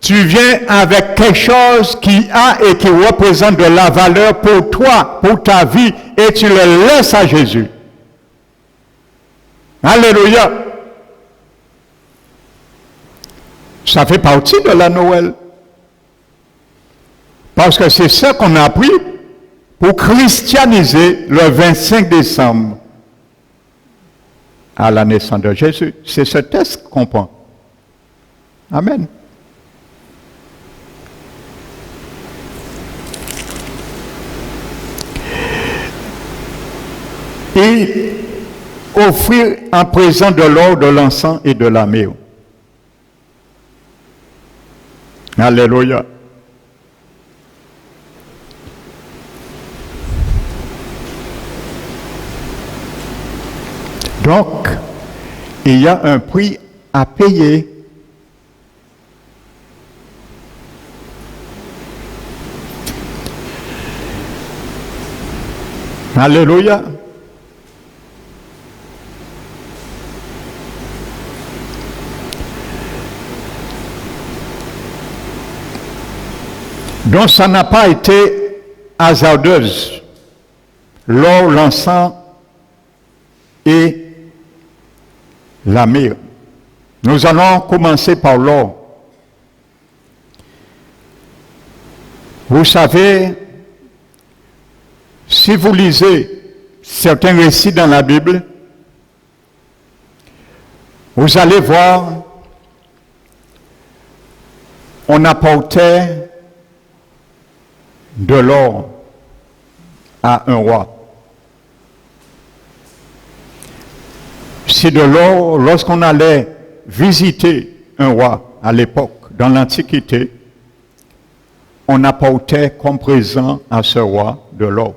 tu viens avec quelque chose qui a et qui représente de la valeur pour toi, pour ta vie, et tu le laisses à Jésus? Alléluia! Ça fait partie de la Noël. Parce que c'est ça qu'on a appris pour christianiser le 25 décembre à la naissance de Jésus. C'est ce texte qu'on prend. Amen. Et offrir en présent de l'or, de l'encens et de la myrrhe. Alléluia. Donc, il y a un prix à payer. Alléluia. Donc ça n'a pas été hasardeuse. L'or, l'encens et la myrrhe. Nous allons commencer par l'or. Vous savez, si vous lisez certains récits dans la Bible, vous allez voir, on apportait de l'or à un roi. C'est de l'or, lorsqu'on allait visiter un roi à l'époque, dans l'Antiquité, on apportait comme présent à ce roi de l'or.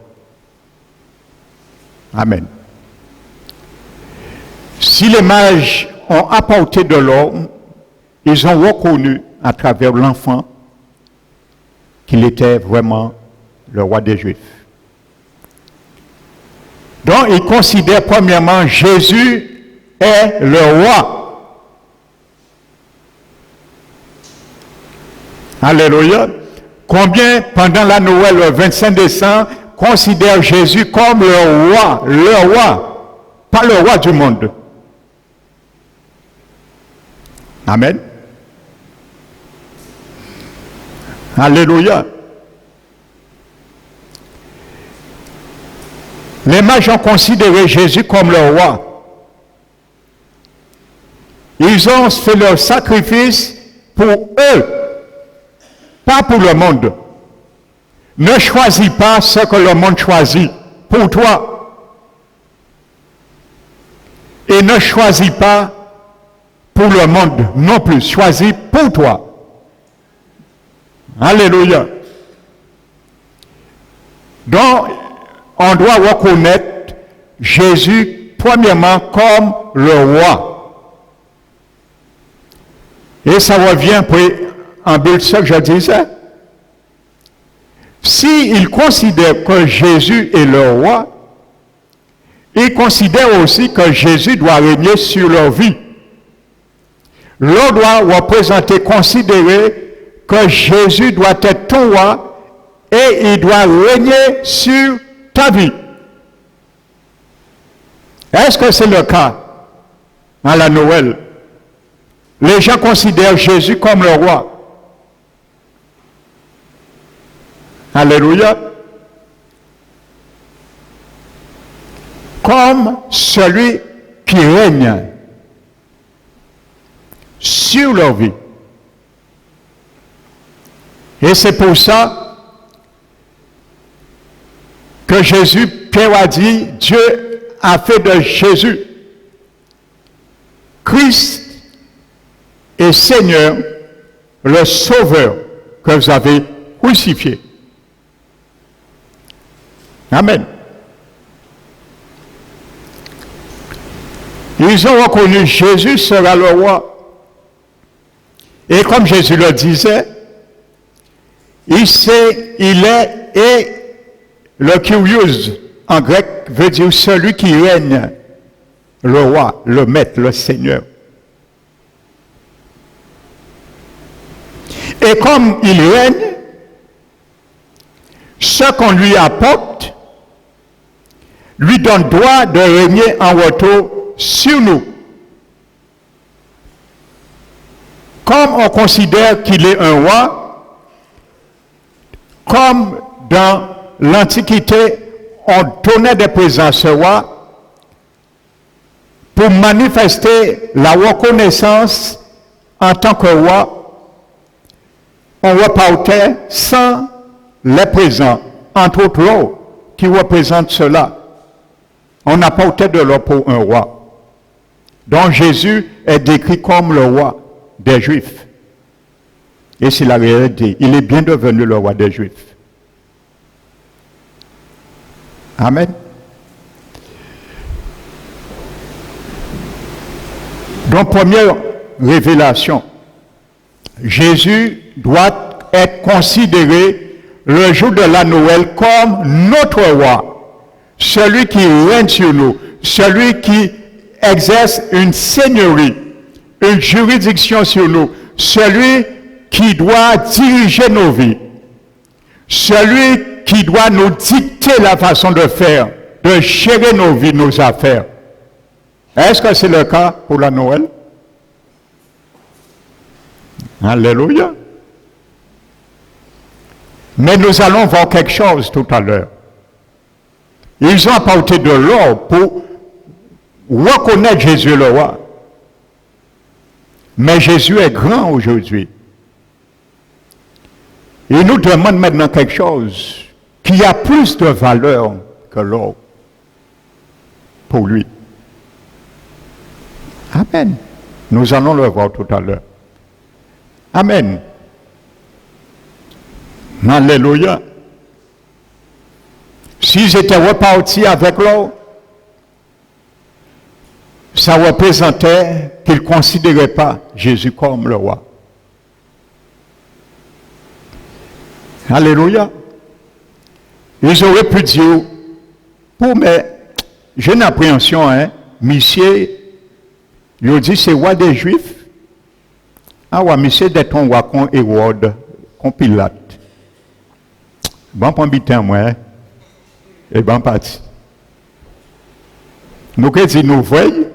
Amen. Si les mages ont apporté de l'or, ils ont reconnu à travers l'enfant qu'il était vraiment le roi des Juifs. Donc, ils considèrent premièrement Jésus est le roi. Alléluia. Combien, pendant la Noël, le 25 décembre, considèrent Jésus comme le roi, pas le roi du monde. Amen. Alléluia. Les mages ont considéré Jésus comme le roi. Ils ont fait leur sacrifice pour eux, pas pour le monde. Ne choisis pas ce que le monde choisit pour toi. Et ne choisis pas pour le monde non plus. Choisis pour toi. Alléluia. Donc, on doit reconnaître Jésus premièrement comme le roi. Et ça revient en but ce que je disais. S'il considère que Jésus est le roi, il considère aussi que Jésus doit régner sur leur vie. L'on doit représenter, considérer que Jésus doit être ton roi et il doit régner sur ta vie. Est-ce que c'est le cas à la Noël? Les gens considèrent Jésus comme le roi. Alléluia. Comme celui qui règne sur leur vie. Et c'est pour ça que Jésus, Pierre a dit, Dieu a fait de Jésus Christ et Seigneur, le Sauveur que vous avez crucifié. Amen. Ils ont reconnu Jésus sera le roi. Et comme Jésus le disait, il est Et le Kyrios, en grec, veut dire celui qui règne, le roi, le maître, le Seigneur. Et comme il règne, ce qu'on lui apporte lui donne droit de régner en retour sur nous. Comme on considère qu'il est un roi, comme dans l'Antiquité, on donnait des présents à ce roi pour manifester la reconnaissance en tant que roi. On repartait sans les présents, entre autres l'eau, qui représente cela. On apportait de l'eau pour un roi. Donc Jésus est décrit comme le roi des Juifs. Et c'est la réalité. Il est bien devenu le roi des Juifs. Amen. Donc, première révélation, Jésus doit être considéré le jour de la Noël comme notre roi, celui qui règne sur nous, celui qui exerce une seigneurie, une juridiction sur nous, celui qui doit diriger nos vies, celui qui doit nous dicter la façon de faire, de gérer nos vies, nos affaires. Est-ce que c'est le cas pour la Noël? Alléluia. Mais nous allons voir quelque chose tout à l'heure. Ils ont apporté de l'or pour reconnaître Jésus le roi. Mais Jésus est grand aujourd'hui. Il nous demande maintenant quelque chose qui a plus de valeur que l'or pour lui. Amen. Nous allons le voir tout à l'heure. Amen. Alléluia. S'ils étaient repartis avec l'or, ça représentait qu'ils ne considéraient pas Jésus comme le roi. Alléluia. Ils auraient pu dire, mais j'ai une appréhension, monsieur, il dit c'est roi des Juifs. Ah ouais, monsieur d'être ton roi qu'on Hérode, qu'on Pilate. Bon, pour un moi, et bon parti. Nous disons, nous voyons.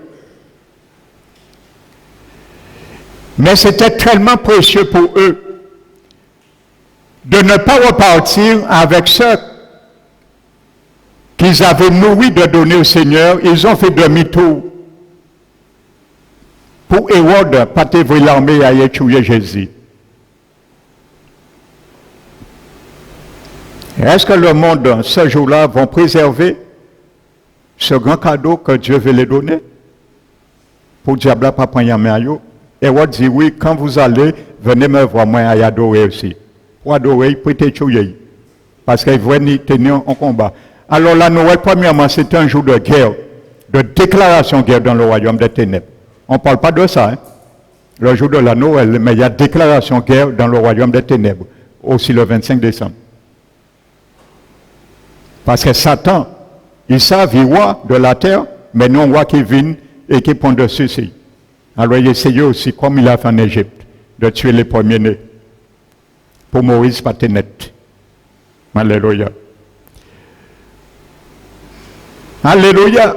Mais c'était tellement précieux pour eux de ne pas repartir avec ce qu'ils avaient nourri de donner au Seigneur. Ils ont fait demi-tour pour Hérode, pas t'évoquer l'armée à tuer Jésus. Est-ce que le monde, ce jour-là, va préserver ce grand cadeau que Dieu veut les donner? Pour diable pas prendre main à eux. Hérode dit oui, quand vous allez, venez me voir moi à adorer aussi. Pour adorer, prêtez tuer. Parce qu'il veut tenir en combat. Alors la Noël, premièrement, c'est un jour de guerre, de déclaration de guerre dans le royaume des ténèbres. On ne parle pas de ça, le jour de la Noël, mais il y a déclaration de guerre dans le royaume des ténèbres, aussi le 25 décembre. Parce que Satan, il savent, il roi de la terre, mais non roi qui vient et qui prend dessus. Alors il essayait aussi, comme il a fait en Égypte, de tuer les premiers-nés. Pour Moïse, pas net. Alléluia. Alléluia.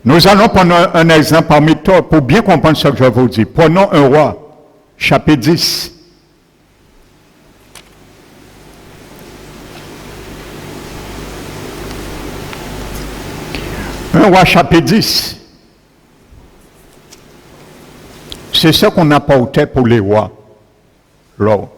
Nous allons prendre un exemple parmi toi pour bien comprendre ce que je vous dis. Prenons un roi, chapitre 10. Un roi, chapitre 10. C'est ce qu'on apportait pour les rois, l'or.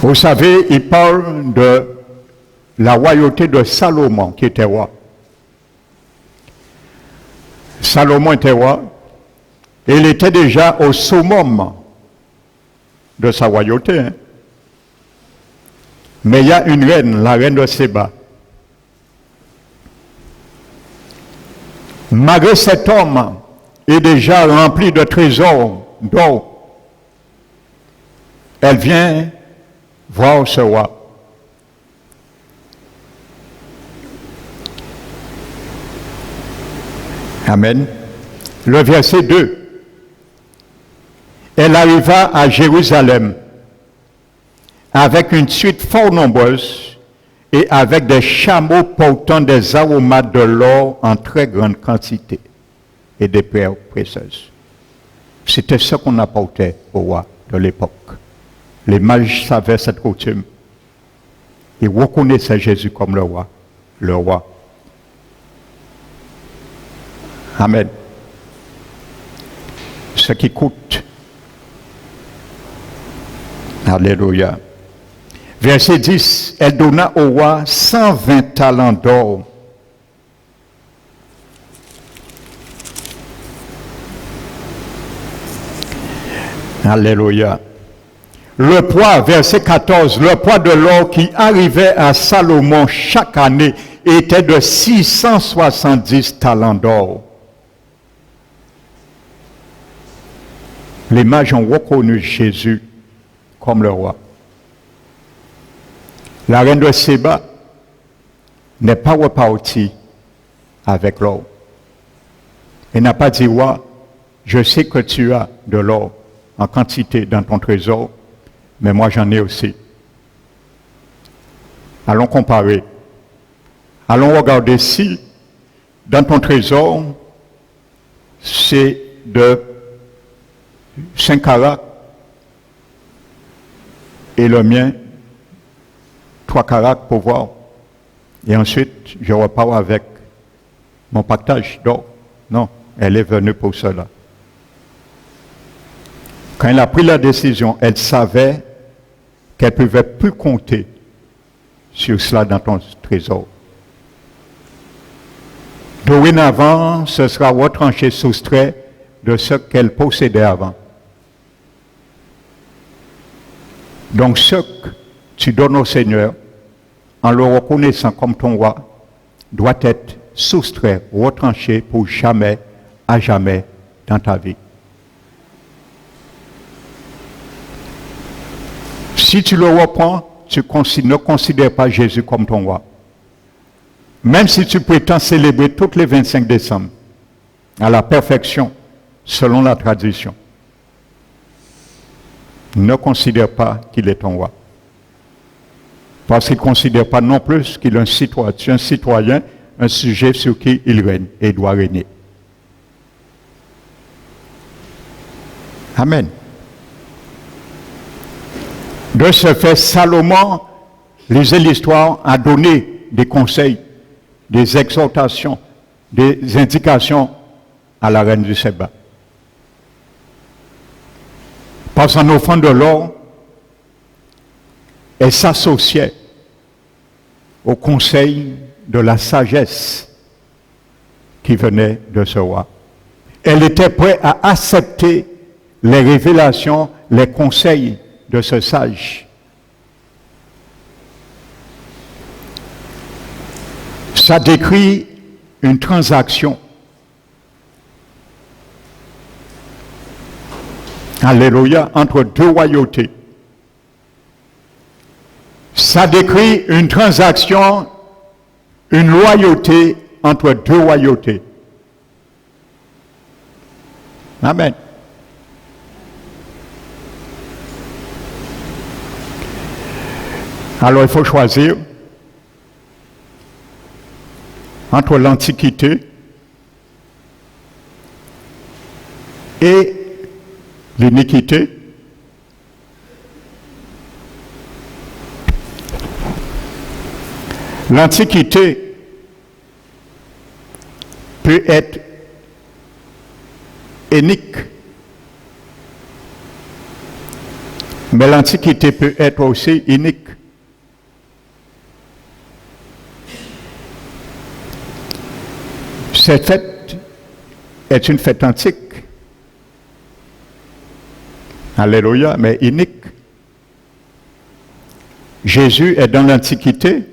Vous savez, il parle de la royauté de Salomon, qui était roi. Salomon était roi, et il était déjà au summum de sa royauté. Mais il y a une reine, la reine de Séba. Malgré cet homme est déjà rempli de trésors d'or, elle vient voir ce roi. Amen. Le verset 2. Elle arriva à Jérusalem avec une suite fort nombreuse et avec des chameaux portant des aromates de l'or en très grande quantité et des pierres précieuses. C'était ce qu'on apportait au roi de l'époque. Les mages savaient cette coutume. Ils reconnaissaient Jésus comme le roi. Le roi. Amen. Ce qui coûte. Alléluia. Verset 10. Elle donna au roi 120 talents d'or. Alléluia. Le poids, verset 14, le poids de l'or qui arrivait à Salomon chaque année était de 670 talents d'or. Les mages ont reconnu Jésus comme le roi. La reine de Séba n'est pas repartie avec l'or. Elle n'a pas dit, roi, je sais que tu as de l'or en quantité dans ton trésor, mais moi j'en ai aussi. Allons comparer. Allons regarder si dans ton trésor, c'est de 5 carats et le mien 3 carats pour voir. Et ensuite, je repars avec mon partage d'or. Non, elle est venue pour cela. Quand elle a pris la décision, elle savait qu'elle ne pouvait plus compter sur cela dans ton trésor. Dorénavant, ce sera retranché, soustrait de ce qu'elle possédait avant. Donc, ce que tu donnes au Seigneur, en le reconnaissant comme ton roi, doit être soustrait, retranché pour jamais, à jamais dans ta vie. Si tu le reprends, tu ne considères pas Jésus comme ton roi. Même si tu prétends célébrer toutes les 25 décembre, à la perfection, selon la tradition, ne considère pas qu'il est ton roi. Parce qu'il ne considère pas non plus qu'il est un citoyen, un sujet sur qui il règne et doit régner. Amen. De ce fait, Salomon, lisez l'histoire, a donné des conseils, des exhortations, des indications à la reine du Séba. Parce qu'en offrant de l'or, elle s'associait au conseil de la sagesse qui venait de ce roi. Elle était prête à accepter les révélations, les conseils de ce sage. Ça décrit une transaction. Alléluia, entre deux royautés. Ça décrit une transaction, une loyauté entre deux royautés. Amen. Alors il faut choisir entre l'Antiquité et l'iniquité. L'Antiquité peut être inique, mais l'Antiquité peut être aussi inique. Cette fête est une fête antique. Alléluia, mais inique. Jésus est dans l'Antiquité,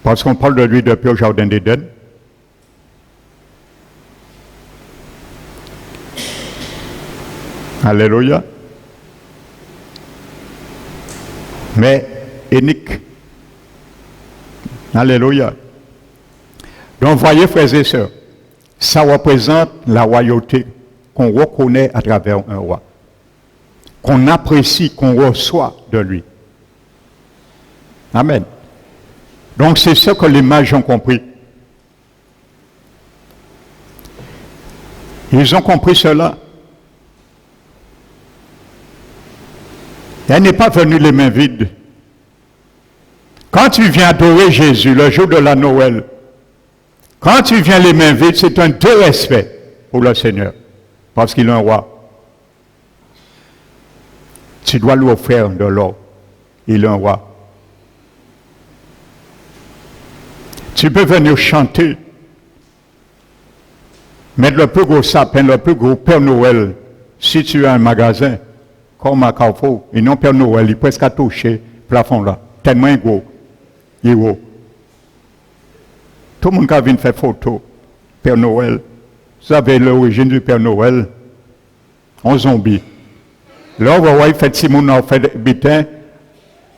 parce qu'on parle de lui depuis au Jardin d'Éden. Alléluia. Mais unique. Alléluia. Donc, voyez, frères et sœurs, ça représente la royauté qu'on reconnaît à travers un roi, qu'on apprécie, qu'on reçoit de lui. Amen. Donc, c'est ce que les mages ont compris. Ils ont compris cela. Elle n'est pas venue les mains vides. Quand tu viens adorer Jésus le jour de la Noël, quand tu viens les mains vides, c'est un dérespect pour le Seigneur, parce qu'il est un roi. Tu dois lui offrir de l'or. Il est un roi. Tu peux venir chanter, mettre le plus gros sapin, le plus gros Père Noël, si tu as un magasin, comme à Carrefour, et non Père Noël, il est presque à toucher le plafond là, tellement gros, il est gros. Tout le monde qui vient faire photo, Père Noël, vous savez l'origine du Père Noël, un zombie. Là, on va voir, il fait Simon, on fait bitin,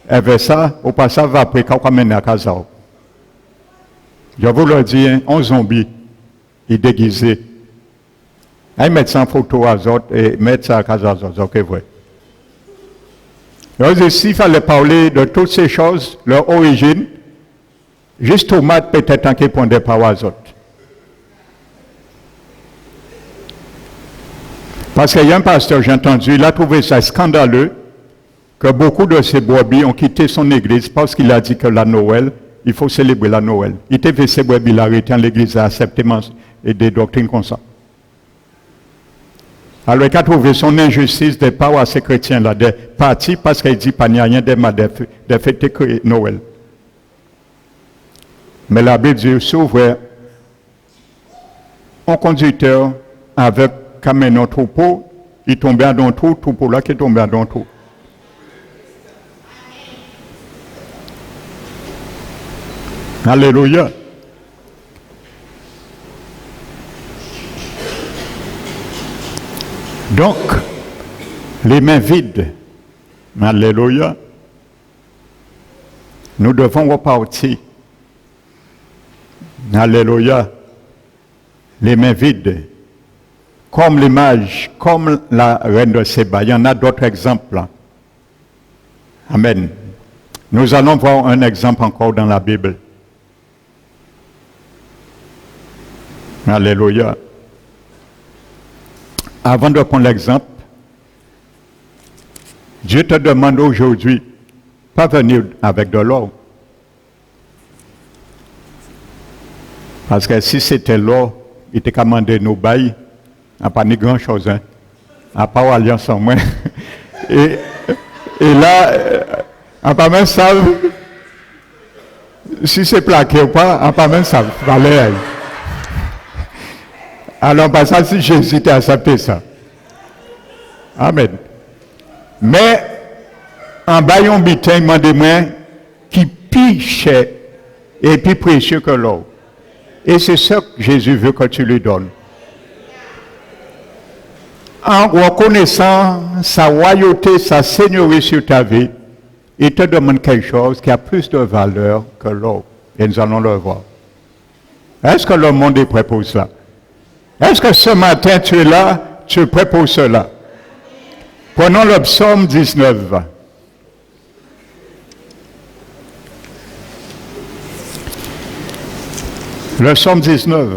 avec ça, au passage, va après, quand on mène à casa. Je vous le dis, un zombie, il est déguisé. Ils mettent ça en photo à autres et mettent ça à casa aux autres, ok, vrai. Alors, s'il fallait parler de toutes ces choses, leur origine, juste tomate peut-être en qui pondait par aux autres. Parce qu'il y a un pasteur, j'ai entendu, il a trouvé ça scandaleux que beaucoup de ces brebis ont quitté son église parce qu'il a dit que la Noël, il faut célébrer la Noël. Il était fait ces brebis, il a arrêté en l'église à accepter des doctrines comme ça. Alors il a trouvé son injustice de part à ces chrétiens-là, des partis parce qu'il dit qu'il n'y a rien de fêter que Noël. Mais la Bible dit, s'ouvre un conducteur avec camion troupeau, il tombait dans le troupeau là qui tombait dans le trou. Alléluia. Donc, les mains vides, alléluia, nous devons repartir. Alléluia. Les mains vides. Comme les mages, comme la reine de Séba. Il y en a d'autres exemples. Amen. Nous allons voir un exemple encore dans la Bible. Alléluia. Avant de prendre l'exemple, Dieu te demande aujourd'hui, pas venir avec de l'or. Parce que si c'était l'or, il t'a commandé nos bails, à pas ni grand-chose, hein, à part alliance en moins. et là, à pas même ça, si c'est plaqué ou pas, à pas même ça, valait. Alors, par ça, si Jésus t'a accepté ça. Amen. Mais, en bas, il y a un bitin, demande qui piche et plus précieux que l'or. Et c'est ça que Jésus veut que tu lui donnes. En reconnaissant sa royauté, sa seigneurie sur ta vie, il te demande quelque chose qui a plus de valeur que l'or. Et nous allons le voir. Est-ce que le monde est prêt pour cela? Est-ce que ce matin tu es là, tu es prêt pour cela? Prenons le psaume 19. Le psaume 19.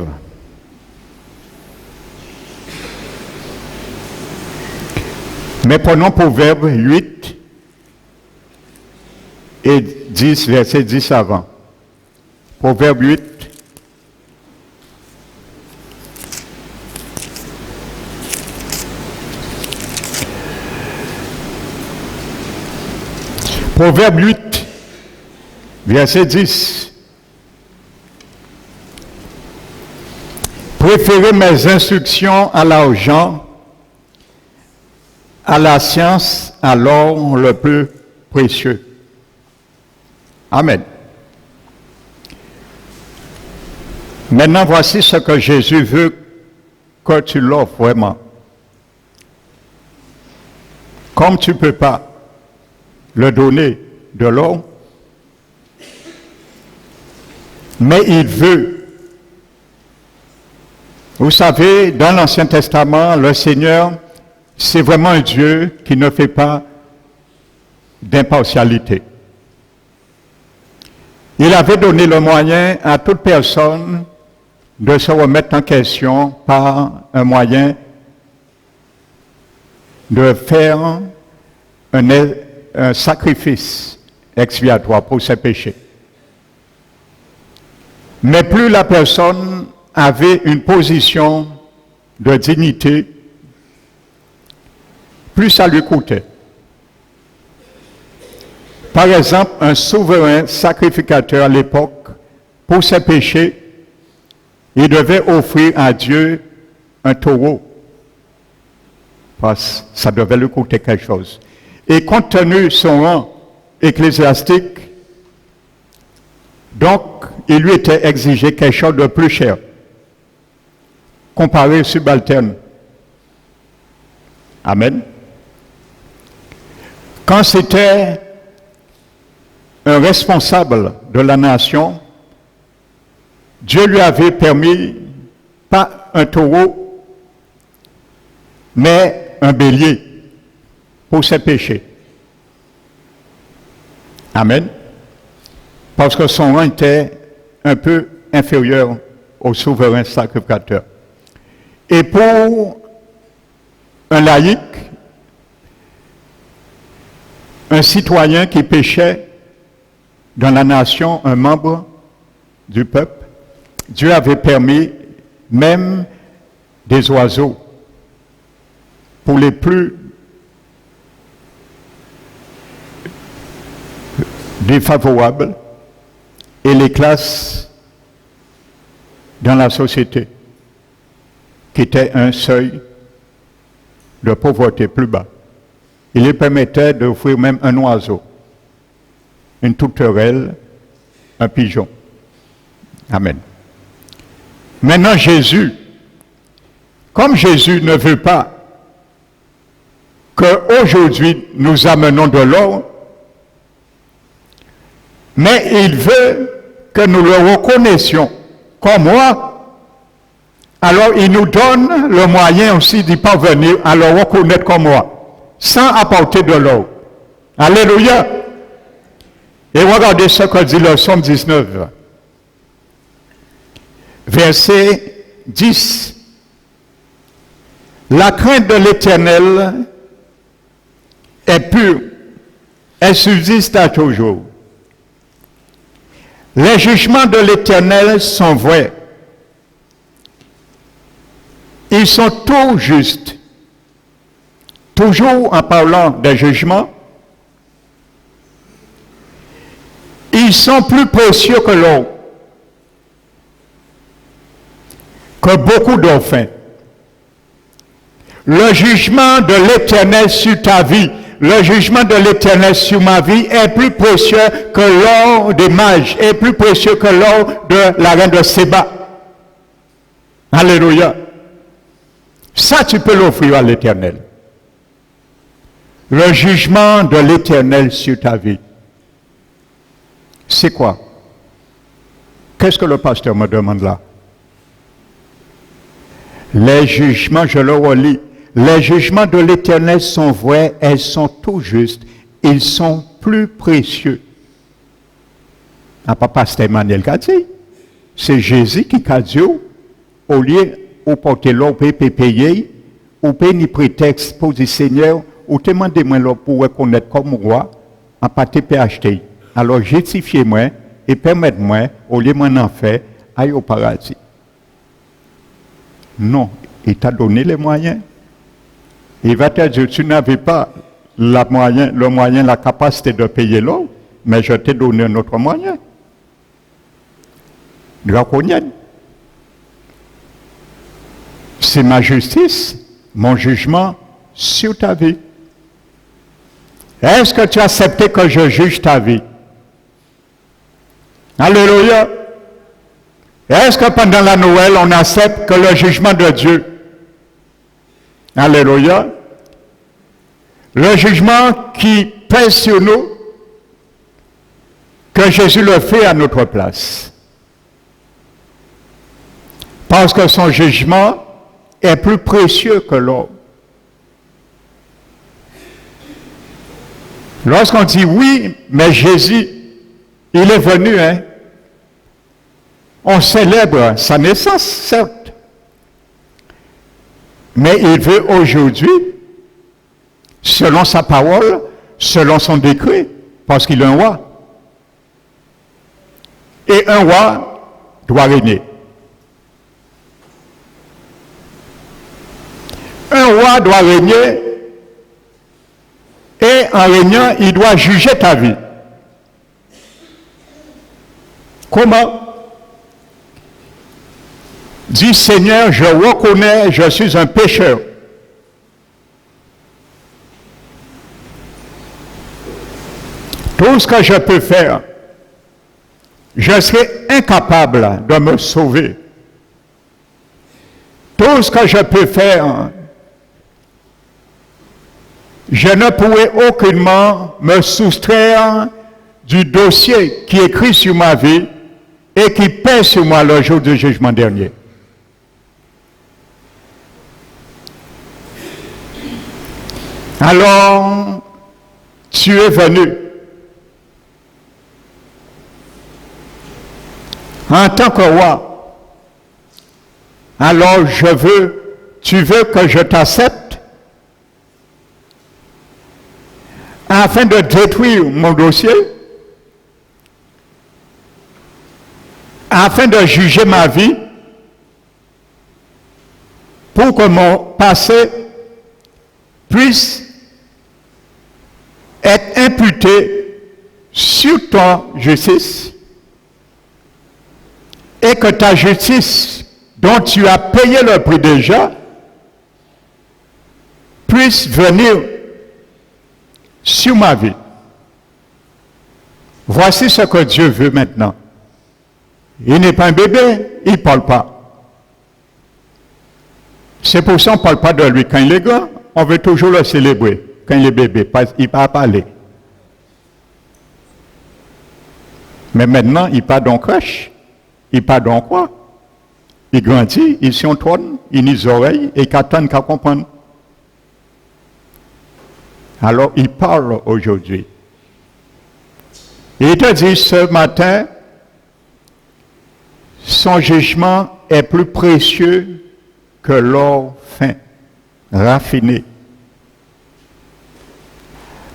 Mais prenons Proverbe 8 et 10, verset 10 avant. Proverbe 8. Proverbe 8, verset 10. Préférez mes instructions à l'argent, à la science, à l'or le plus précieux. Amen. Maintenant, voici ce que Jésus veut que tu l'offres vraiment. comme tu ne peux pas le donner de l'eau, mais il veut. Vous savez, dans l'Ancien Testament, le Seigneur, c'est vraiment un Dieu qui ne fait pas d'impartialité. Il avait donné le moyen à toute personne de se remettre en question par un moyen de faire un sacrifice expiatoire pour ses péchés. Mais plus la personne avait une position de dignité, plus ça lui coûtait. Par exemple, un souverain sacrificateur à l'époque, pour ses péchés, il devait offrir à Dieu un taureau. Parce que ça devait lui coûter quelque chose. Et compte tenu de son rang ecclésiastique, donc, il lui était exigé quelque chose de plus cher, comparé au subalterne. Amen. Quand c'était un responsable de la nation, Dieu lui avait permis, pas un taureau, mais un bélier pour ses péchés. Amen. Parce que son rang était un peu inférieur au souverain sacrificateur. Et pour un laïc, un citoyen qui péchait dans la nation, un membre du peuple, Dieu avait permis même des oiseaux pour les plus défavorables et les classes dans la société qui étaient un seuil de pauvreté plus bas. Il lui permettait d'offrir même un oiseau, une tourterelle, un pigeon. Amen. Maintenant, Jésus, comme Jésus ne veut pas qu'aujourd'hui nous amenons de l'or, mais il veut que nous le reconnaissions comme roi, alors il nous donne le moyen aussi d'y parvenir à le reconnaître comme roi, sans apporter de l'or. Alléluia! Et regardez ce que dit le psaume 19, verset 10. La crainte de l'Éternel est pure, elle subsiste à toujours. Les jugements de l'Éternel sont vrais. Ils sont tout justes. Toujours en parlant des jugements, ils sont plus précieux que l'or, que beaucoup d'or fin. Le jugement de l'Éternel sur ta vie, le jugement de l'Éternel sur ma vie est plus précieux que l'or des mages, est plus précieux que l'or de la reine de Séba. Alléluia. Ça, tu peux l'offrir à l'Éternel. Le jugement de l'Éternel sur ta vie. C'est quoi? Qu'est-ce que le pasteur me demande là? Les jugements, je le relis. Les jugements de l'Éternel sont vrais, elles sont tout justes, ils sont plus précieux. Ah, pas pasteur Emmanuel qui a dit. C'est Jésus qui a dit, au lieu de porter l'or pour payer, ou payer ni prétexte pour dire Seigneur, ou te demander moi l'or pour reconnaître comme roi, en pas te acheter. Alors justifiez-moi et permettez-moi, au lieu de m'en faire, aller au paradis. Non, il t'a donné les moyens. Il va te dire, tu n'avais pas le moyen, la capacité de payer l'eau, mais je t'ai donné un autre moyen. Draconienne. C'est ma justice, mon jugement sur ta vie. Est-ce que tu as accepté que je juge ta vie? Alléluia. Est-ce que pendant la Noël, on accepte que le jugement de Dieu? Alléluia. Le jugement qui pèse sur nous, que Jésus le fait à notre place. Parce que son jugement est plus précieux que l'or. Lorsqu'on dit oui, mais Jésus, il est venu, hein, on célèbre sa naissance, certes. Mais il veut aujourd'hui, selon sa parole, selon son décret, parce qu'il est un roi. Et un roi doit régner. Un roi doit régner, et en régnant, il doit juger ta vie. Comment? Dis Seigneur, je reconnais, je suis un pécheur. Tout ce que je peux faire, je serai incapable de me sauver. Tout ce que je peux faire, je ne pourrai aucunement me soustraire du dossier qui est écrit sur ma vie et qui pèse sur moi le jour du jugement dernier. Alors, tu es venu en tant que roi. Alors, tu veux que je t'accepte afin de détruire mon dossier, afin de juger ma vie, pour que mon passé puisse être imputé sur ta justice et que ta justice dont tu as payé le prix déjà puisse venir sur ma vie. Voici ce que Dieu veut maintenant. Il n'est pas un bébé, il ne parle pas. C'est pour ça qu'on ne parle pas de lui. Quand il est grand, on veut toujours le célébrer. Quand il est bébé, il ne peut pas parler. Mais maintenant, il part dans crèche. Il part dans quoi? Il grandit, il s'y entonne, il a les oreilles et il attend qu'à comprendre. Alors, il parle aujourd'hui. Il te dit ce matin, son jugement est plus précieux que l'or fin, raffiné.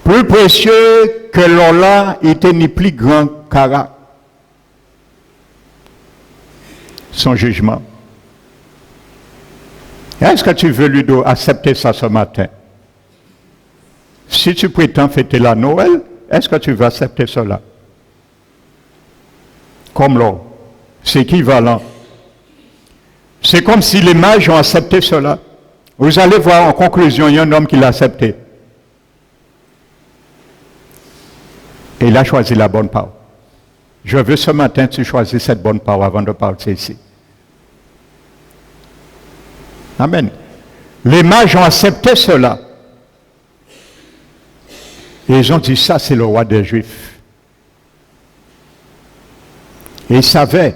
Plus précieux que l'or là, il était ni plus grand carat. Son jugement. Est-ce que tu veux lui accepter ça ce matin? Si tu prétends fêter la Noël, est-ce que tu veux accepter cela? Comme l'or. C'est équivalent. C'est comme si les mages ont accepté cela. Vous allez voir en conclusion, il y a un homme qui l'a accepté. Et il a choisi la bonne part. Je veux ce matin, tu choisis cette bonne part avant de partir ici. Amen. Les mages ont accepté cela. Et ils ont dit, ça c'est le roi des Juifs. Et ils savaient,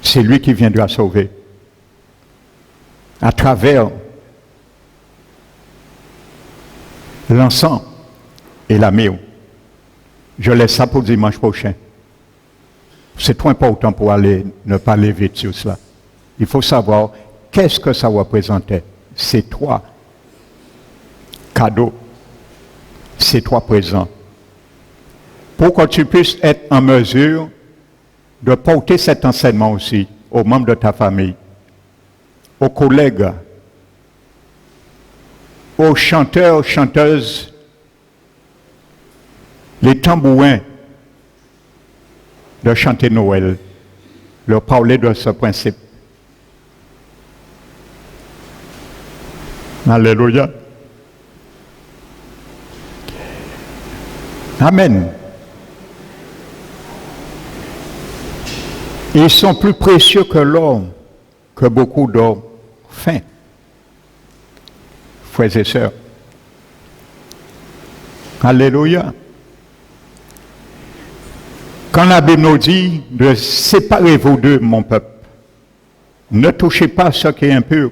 c'est lui qui viendra sauver. À travers l'encens et la myrrhe. Je laisse ça pour dimanche prochain. C'est trop important pour ne pas aller vite sur cela. Il faut savoir qu'est-ce que ça représentait. Ces trois cadeaux, ces trois présents. Pour que tu puisses être en mesure de porter cet enseignement aussi aux membres de ta famille, aux collègues, aux chanteurs, chanteuses, les tambourins de chanter Noël, leur parler de ce principe. Alléluia. Amen. Ils sont plus précieux que l'or, que beaucoup d'or fin. Frères et sœurs, Alléluia. Quand la Bible nous dit de séparez-vous d'eux, mon peuple, ne touchez pas ce qui est impur.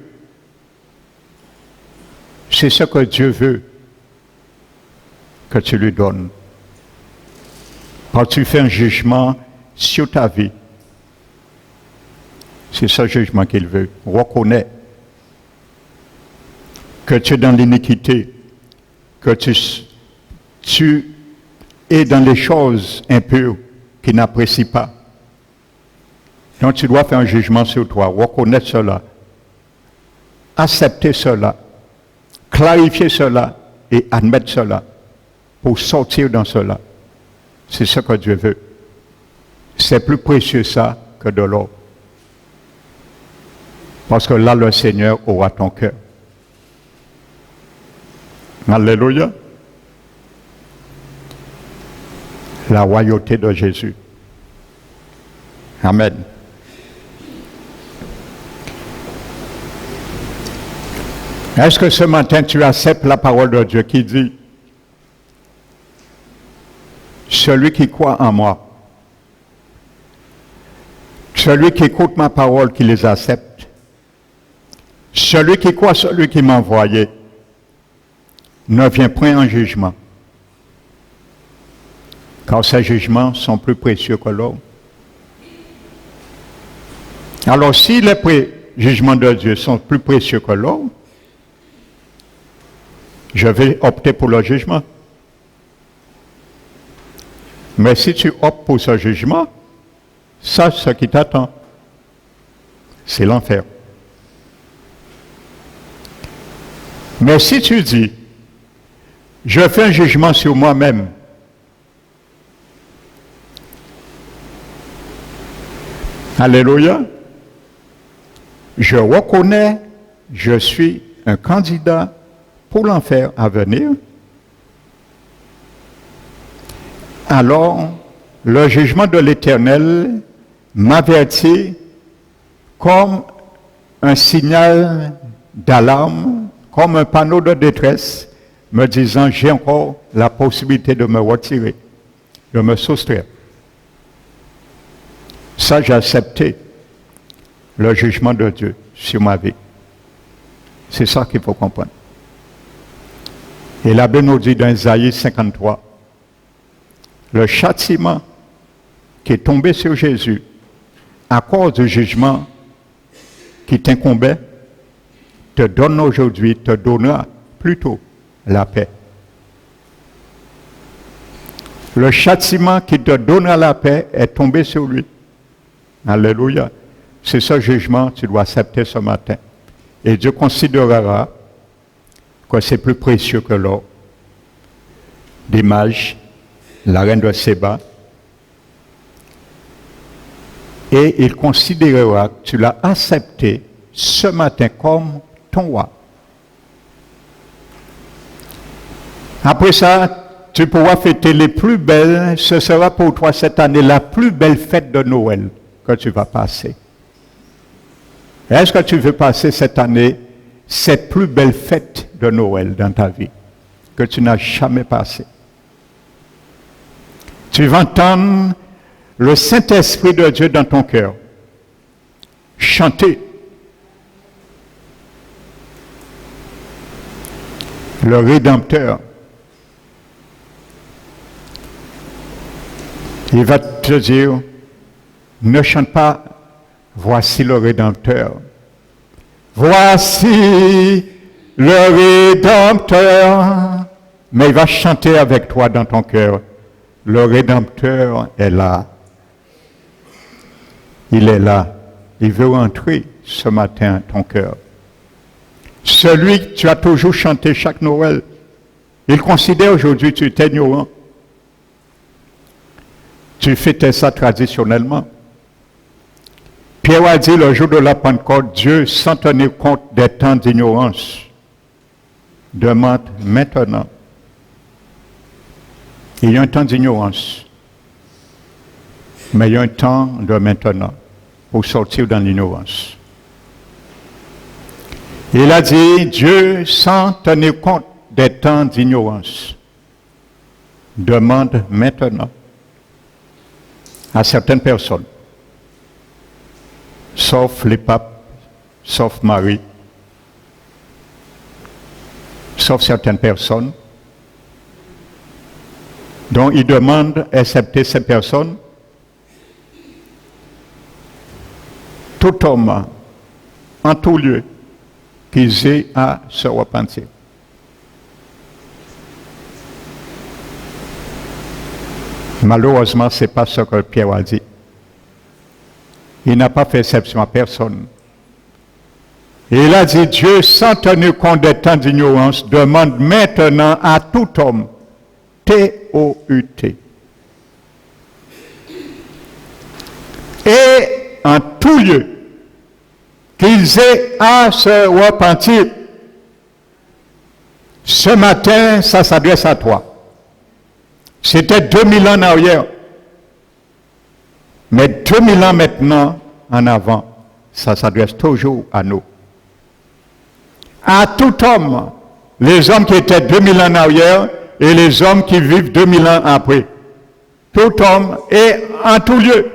C'est ce que Dieu veut que tu lui donnes. Quand tu fais un jugement sur ta vie, c'est ce jugement qu'il veut. Reconnais que tu es dans l'iniquité, que tu es dans les choses impures qu'il n'apprécie pas. Donc tu dois faire un jugement sur toi, reconnaître cela, accepter cela, clarifier cela et admettre cela pour sortir dans cela. C'est ce que Dieu veut. C'est plus précieux ça que de l'or. Parce que là, le Seigneur aura ton cœur. Alléluia. La royauté de Jésus. Amen. Est-ce que ce matin tu acceptes la parole de Dieu qui dit « Celui qui croit en moi, celui qui écoute ma parole, qui les accepte, celui qui croit celui qui m'a envoyé, ne vient point en jugement, car ces jugements sont plus précieux que l'or. » Alors si les jugements de Dieu sont plus précieux que l'or, je vais opter pour le jugement. Mais si tu optes pour ce jugement, sache ce qui t'attend. C'est l'enfer. Mais si tu dis, je fais un jugement sur moi-même, alléluia, je reconnais, je suis un candidat pour l'enfer à venir, alors le jugement de l'Éternel m'avertit comme un signal d'alarme, comme un panneau de détresse, me disant j'ai encore la possibilité de me retirer, de me soustraire. Ça, j'ai accepté le jugement de Dieu sur ma vie. C'est ça qu'il faut comprendre. Et la Bible nous dit dans Isaïe 53, le châtiment qui est tombé sur Jésus à cause du jugement qui t'incombait, te donne aujourd'hui, te donnera plutôt la paix. Le châtiment qui te donnera la paix est tombé sur lui. Alléluia. C'est ce jugement que tu dois accepter ce matin. Et Dieu considérera que c'est plus précieux que l'or. L'image, la reine de Séba. Et il considérera que tu l'as accepté ce matin comme ton roi. Après ça, tu pourras fêter les plus belles, ce sera pour toi cette année la plus belle fête de Noël que tu vas passer. Est-ce que tu veux passer cette année cette plus belle fête de Noël dans ta vie que tu n'as jamais passée? Tu vas entendre le Saint-Esprit de Dieu dans ton cœur chanter le Rédempteur. Il va te dire, ne chante pas, voici le Rédempteur. Voici le Rédempteur. Mais il va chanter avec toi dans ton cœur. Le Rédempteur est là. Il est là. Il veut entrer ce matin dans ton cœur. Celui que tu as toujours chanté chaque Noël, il considère aujourd'hui que tu es ignorant. Tu fêtais ça traditionnellement. Pierre a dit le jour de la Pentecôte, Dieu, sans tenir compte des temps d'ignorance, demande maintenant. Il y a un temps d'ignorance, mais il y a un temps de maintenant pour sortir dans l'ignorance. Il a dit, Dieu, sans tenir compte des temps d'ignorance, demande maintenant à certaines personnes, sauf les papes, sauf Marie, sauf certaines personnes, dont il demande, excepté ces personnes, tout homme, en tout lieu, qu'ils aient à se repentir. Malheureusement, ce n'est pas ce que Pierre a dit. Il n'a pas fait exception à personne. Et il a dit, Dieu, sans tenir compte des temps d'ignorance, demande maintenant à tout homme, T-O-U-T, et en tout lieu, qu'ils aient à se repentir. Ce matin, ça s'adresse à toi. C'était 2000 ans en arrière. Mais 2000 ans maintenant, en avant, ça s'adresse toujours à nous. À tout homme, les hommes qui étaient 2000 ans en arrière et les hommes qui vivent 2000 ans après. Tout homme et en tout lieu.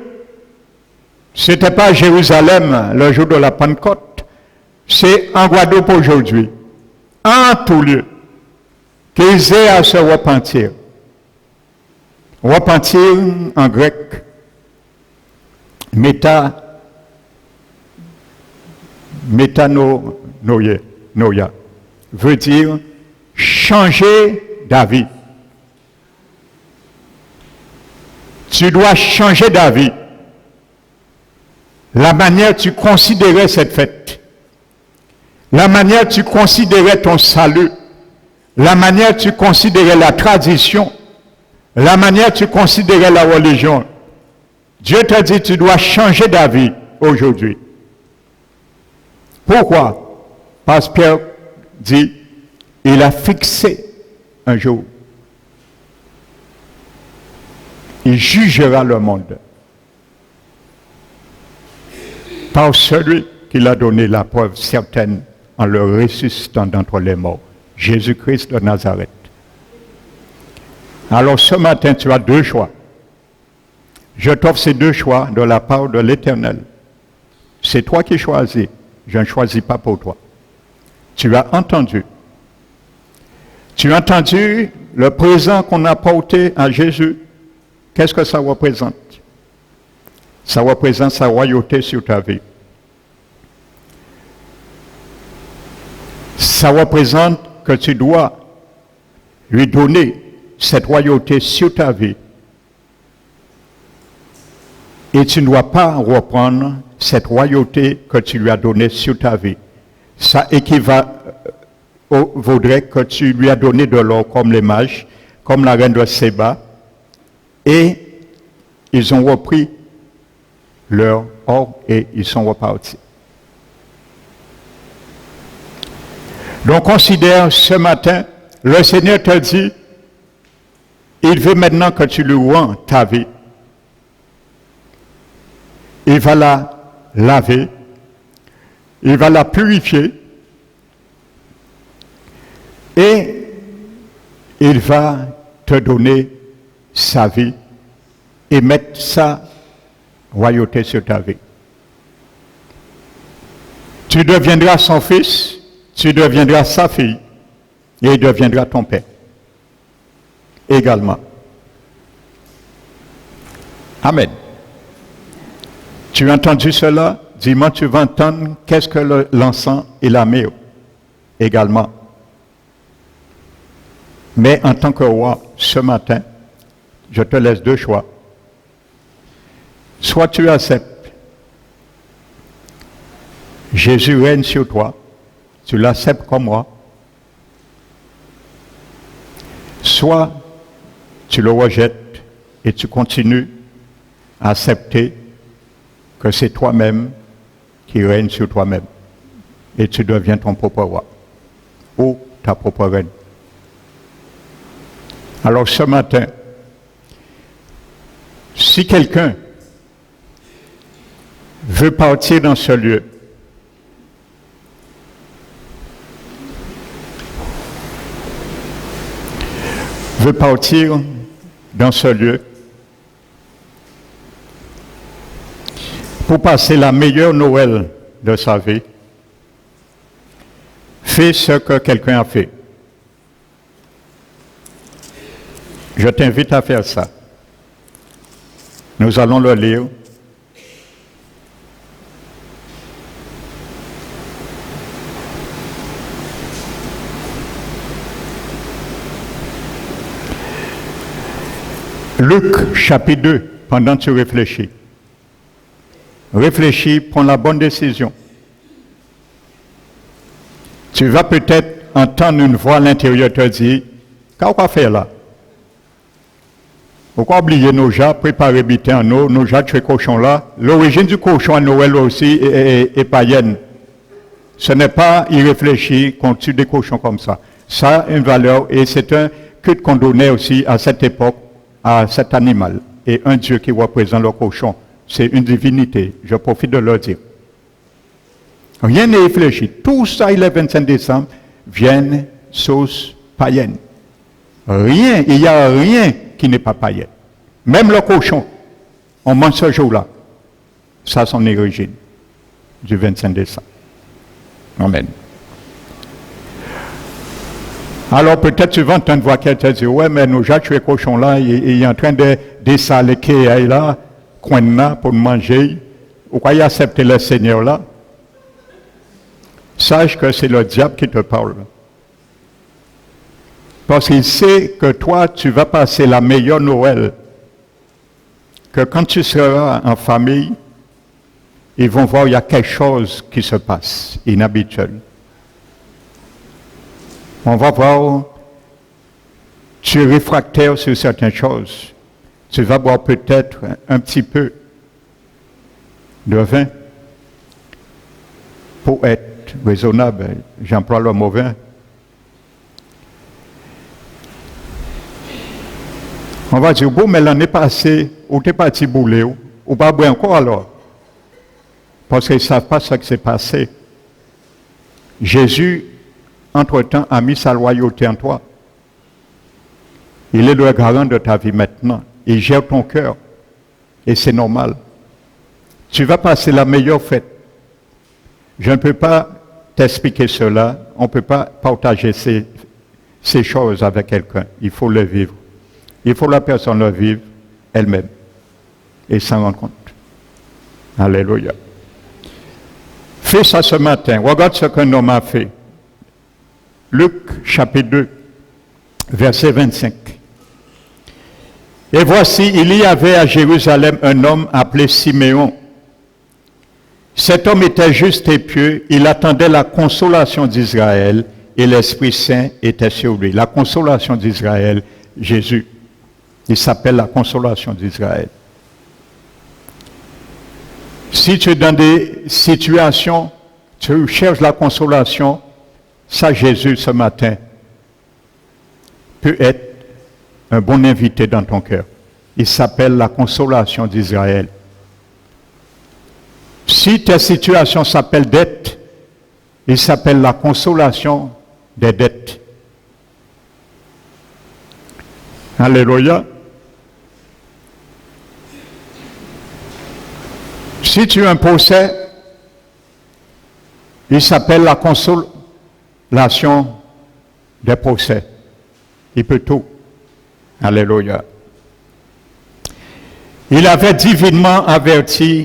Ce n'était pas à Jérusalem le jour de la Pentecôte, c'est en Guadeloupe aujourd'hui. En tout lieu, qu'ils aient à se repentir. Repentir en grec, métanoia, veut dire changer d'avis. Tu dois changer d'avis. La manière tu considérais cette fête, la manière tu considérais ton salut, la manière tu considérais la tradition, la manière tu considérais la religion. Dieu t'a dit tu dois changer d'avis aujourd'hui. Pourquoi? Parce que Pierre dit, il a fixé un jour. Il jugera le monde par celui qui a donné la preuve certaine en le ressuscitant d'entre les morts, Jésus-Christ de Nazareth. Alors ce matin, tu as deux choix. Je t'offre ces deux choix de la part de l'Éternel. C'est toi qui choisis. Je ne choisis pas pour toi. Tu as entendu. Tu as entendu le présent qu'on a porté à Jésus. Qu'est-ce que ça représente? Ça représente sa royauté sur ta vie. Ça représente que tu dois lui donner cette royauté sur ta vie. Et tu ne dois pas reprendre cette royauté que tu lui as donnée sur ta vie. Ça vaudrait que tu lui as donné de l'or comme les mages, comme la reine de Séba, et ils ont repris leur or et ils sont repartis. Donc considère ce matin, le Seigneur te dit, il veut maintenant que tu lui rends ta vie. Il va la laver, il va la purifier et il va te donner sa vie et mettre sa royauté sur ta vie. Tu deviendras son fils, tu deviendras sa fille et il deviendra ton père également. Amen. Tu as entendu cela? Dis-moi, tu vas entendre qu'est-ce que l'encens et la myrrhe également. Mais en tant que roi, ce matin, je te laisse deux choix. Soit tu acceptes, Jésus règne sur toi, tu l'acceptes comme roi. Soit tu le rejettes et tu continues à accepter que c'est toi-même qui règne sur toi-même et tu deviens ton propre roi ou ta propre reine. Alors ce matin, si quelqu'un veut partir dans ce lieu, veut partir dans ce lieu pour passer la meilleure Noël de sa vie, fais ce que quelqu'un a fait. Je t'invite à faire ça. Nous allons le lire. Luc, chapitre 2, pendant que tu réfléchis. Réfléchis, prends la bonne décision. Tu vas peut-être entendre une voix à l'intérieur te dire, qu'est-ce qu'on va faire là? Pourquoi oublier nos jats, préparer bité en eau, nos jats tuer cochon là? L'origine du cochon à Noël aussi est païenne. Ce n'est pas irréfléchi qu'on tue des cochons comme ça. Ça a une valeur et c'est un culte qu'on donnait aussi à cette époque à cet animal. Et un Dieu qui représente le cochon, c'est une divinité. Je profite de le dire. Rien n'est réfléchi. Tout ça, il est 25 décembre, viennent sauce païenne. Rien, il n'y a rien qui n'est pas païen. Même le cochon, on mange ce jour-là. Ça, son origine, du 25 décembre. Amen. Alors peut-être tu vas entendre voir quelqu'un dire, ouais, mais nous j'ai tué cochon là, il est en train de dessaler là, coin là, pour manger. Pourquoi il accepte le Seigneur là? Sache que c'est le diable qui te parle. Parce qu'il sait que toi, tu vas passer la meilleure Noël. Que quand tu seras en famille, ils vont voir qu'il y a quelque chose qui se passe, inhabituel. On va voir, tu es réfractaire sur certaines choses. Tu vas boire peut-être un petit peu de vin pour être raisonnable. J'emploie le mot vin. On va dire, bon, mais l'année passée, où t'es parti bouler, ou pas boire encore alors? Parce qu'ils ne savent pas ce qui s'est passé. Jésus, entre-temps, a mis sa loyauté en toi. Il est le garant de ta vie maintenant. Il gère ton cœur. Et c'est normal. Tu vas passer la meilleure fête. Je ne peux pas t'expliquer cela. On ne peut pas partager ces choses avec quelqu'un. Il faut le vivre. Il faut la personne le vivre elle-même. Et s'en rendre compte. Alléluia. Fais ça ce matin. Regarde ce qu'un homme a fait. Luc, chapitre 2, verset 25. Et voici, il y avait à Jérusalem un homme appelé Siméon. Cet homme était juste et pieux, il attendait la consolation d'Israël et l'Esprit Saint était sur lui. La consolation d'Israël, Jésus. Il s'appelle la consolation d'Israël. Si tu es dans des situations, tu cherches la consolation, ça, Jésus, ce matin, peut être un bon invité dans ton cœur. Il s'appelle la consolation d'Israël. Si ta situation s'appelle dette, il s'appelle la consolation des dettes. Alléluia. Si tu as un procès, il s'appelle la consolation des procès. Il peut tout. Alléluia. Il avait divinement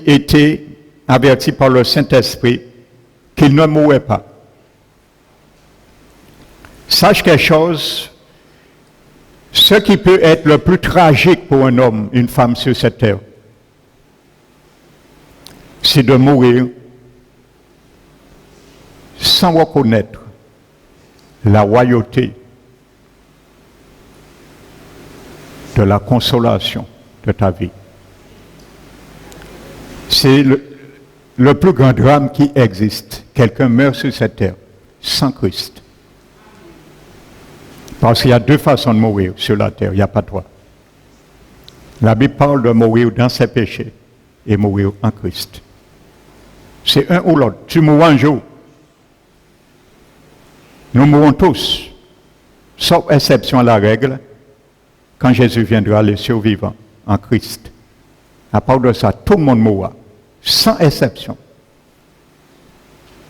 été averti par le Saint-Esprit qu'il ne mourrait pas. Sache quelque chose, ce qui peut être le plus tragique pour un homme, une femme sur cette terre, c'est de mourir sans reconnaître la royauté de la consolation de ta vie. C'est le plus grand drame qui existe. Quelqu'un meurt sur cette terre sans Christ. Parce qu'il y a deux façons de mourir sur la terre, il n'y a pas trois. La Bible parle de mourir dans ses péchés et mourir en Christ. C'est un ou l'autre. Tu mourras un jour. Nous mourrons tous, sauf exception à la règle. quand Jésus viendra, les survivants en Christ. À part de ça, tout le monde mourra, sans exception.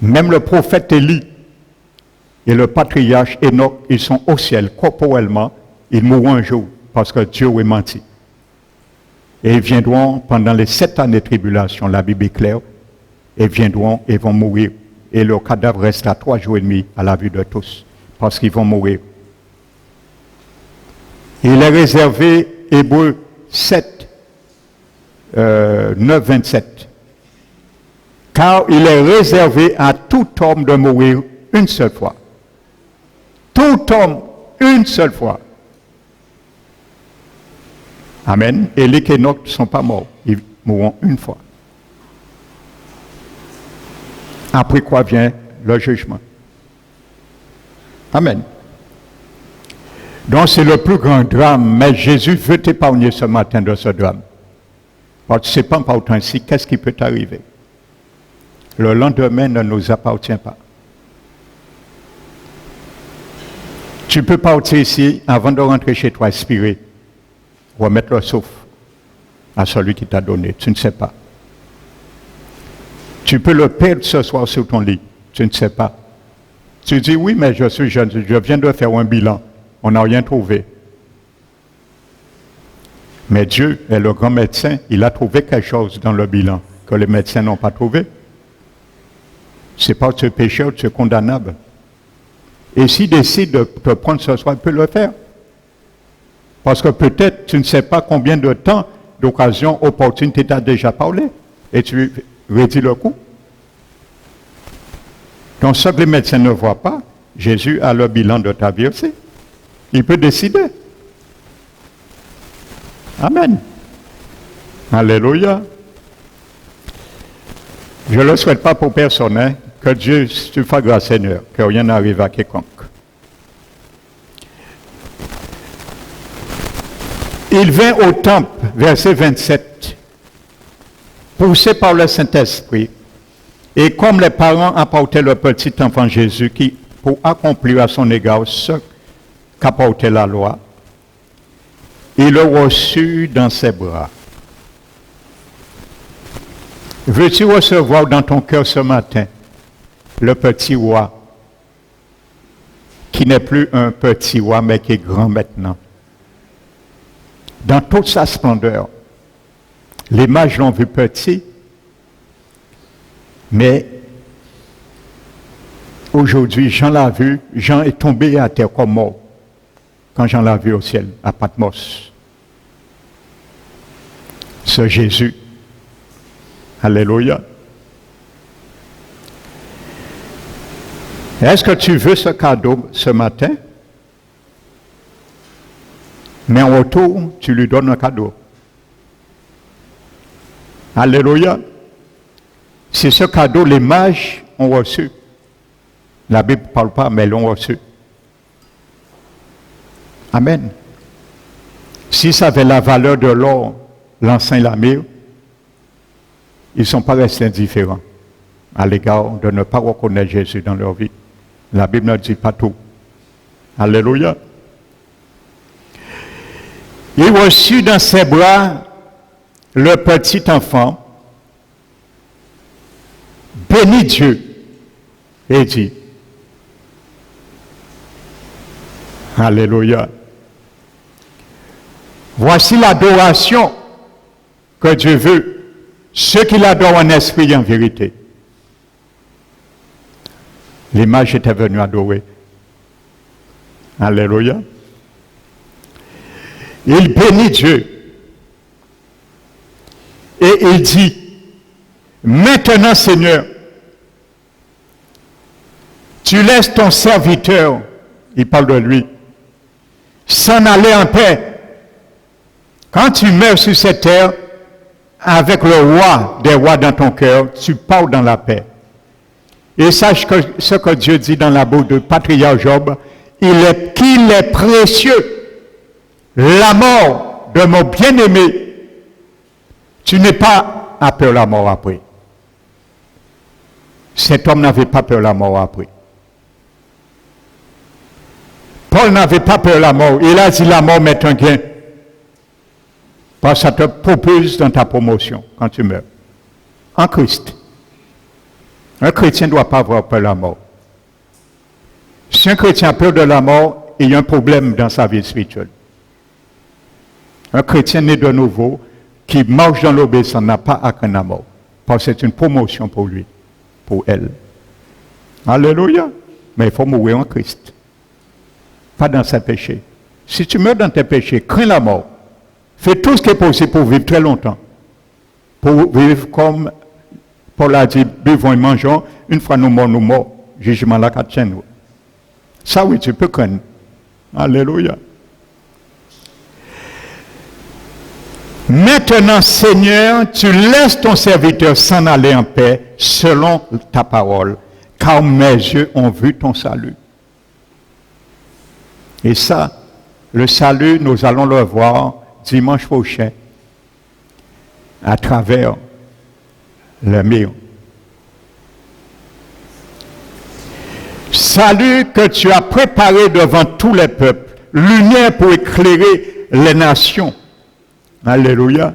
Même le prophète Élie et le patriarche Enoch, ils sont au ciel corporellement, ils mourront un jour parce que Dieu est menti. Et ils viendront pendant les 7 années de tribulation, la Bible est claire, ils viendront et vont mourir. Et leur cadavre restera 3 jours et demi à la vue de tous, parce qu'ils vont mourir. Il est réservé, Hébreux 7, 9, 27. Car il est réservé à tout homme de mourir une seule fois. Tout homme, une seule fois. Amen. Et les Enoch ne sont pas morts. Ils mourront une fois. Après quoi vient le jugement. Amen. Donc c'est le plus grand drame, mais Jésus veut t'épargner ce matin de ce drame. Parce que ce n'est pas important ici, qu'est-ce qui peut t'arriver? Le lendemain ne nous appartient pas. Tu peux partir ici avant de rentrer chez toi, expirer, remettre le souffle à celui qui t'a donné. Tu ne sais pas. Tu peux le perdre ce soir sur ton lit. Tu ne sais pas. Tu dis, oui, mais je suis jeune, je viens de faire un bilan. On n'a rien trouvé. Mais Dieu est le grand médecin. Il a trouvé quelque chose dans le bilan que les médecins n'ont pas trouvé. C'est pas que tu es pécheur, tu es condamnable. Et s'il décide de te prendre ce soir, il peut le faire. Parce que peut-être tu ne sais pas combien de temps, d'occasion, opportunité t'as déjà parlé. Et tu redis le coup. Donc ce que les médecins ne voient pas, Jésus a le bilan de ta vie aussi. Il peut décider. Amen. Alléluia. Je ne le souhaite pas pour personne, hein, que Dieu te fasse grâce, Seigneur, que rien n'arrive à quiconque. Il vint au temple, verset 27, poussé par le Saint-Esprit, et comme les parents apportaient le petit enfant Jésus, qui, pour accomplir à son égard ce qu'apportait la loi, il le reçut dans ses bras. Veux-tu recevoir dans ton cœur ce matin le petit roi, qui n'est plus un petit roi, mais qui est grand maintenant? Dans toute sa splendeur. Les mages l'ont vu petit, mais aujourd'hui, Jean l'a vu, Jean est tombé à terre comme mort, quand Jean l'a vu au ciel, à Patmos. Ce Jésus. Alléluia. Est-ce que tu veux ce cadeau ce matin? Mais en retour, tu lui donnes un cadeau. Alléluia. C'est ce cadeau les mages ont reçu. La Bible ne parle pas, mais ils l'ont reçu. Amen. Si ça avait la valeur de l'or, l'encens et la myrrhe, ils ne sont pas restés indifférents à l'égard de ne pas reconnaître Jésus dans leur vie. La Bible ne dit pas tout. Alléluia. Il reçut dans ses bras le petit enfant, bénit Dieu et dit, Alléluia. Voici l'adoration que Dieu veut. Ceux qui l'adorent en esprit et en vérité. Les mages étaient venus adorer. Alléluia. Il bénit Dieu. Et il dit, maintenant Seigneur, tu laisses ton serviteur, il parle de lui, s'en aller en paix. Quand tu meurs sur cette terre, avec le roi des rois dans ton cœur, tu pars dans la paix. Et sache que ce que Dieu dit dans la bouche de patriarche Job, qu'il est précieux. La mort de mon bien-aimé, tu n'es pas à peur de la mort après. Cet homme n'avait pas peur de la mort après. Paul n'avait pas peur de la mort. Il a dit la mort m'est un gain. Parce que ça te propulse dans ta promotion quand tu meurs. En Christ. Un chrétien ne doit pas avoir peur de la mort. Si un chrétien a peur de la mort, il y a un problème dans sa vie spirituelle. Un chrétien né de nouveau, qui marche dans l'obéissance, n'a pas à craindre la mort. Parce que c'est une promotion pour lui, pour elle. Alléluia. Mais il faut mourir en Christ. Pas dans ses péchés. Si tu meurs dans tes péchés, crains la mort. Fais tout ce qui est possible pour vivre très longtemps. Pour vivre comme Paul a dit, buvons et mangeons, une fois nous morts, jugement la quatre nous. Ça oui, tu peux craindre. Alléluia. Maintenant, Seigneur, tu laisses ton serviteur s'en aller en paix selon ta parole, car mes yeux ont vu ton salut. Et ça, le salut, nous allons le voir dimanche prochain à travers le mur. Salut que tu as préparé devant tous les peuples, lumière pour éclairer les nations. Alléluia.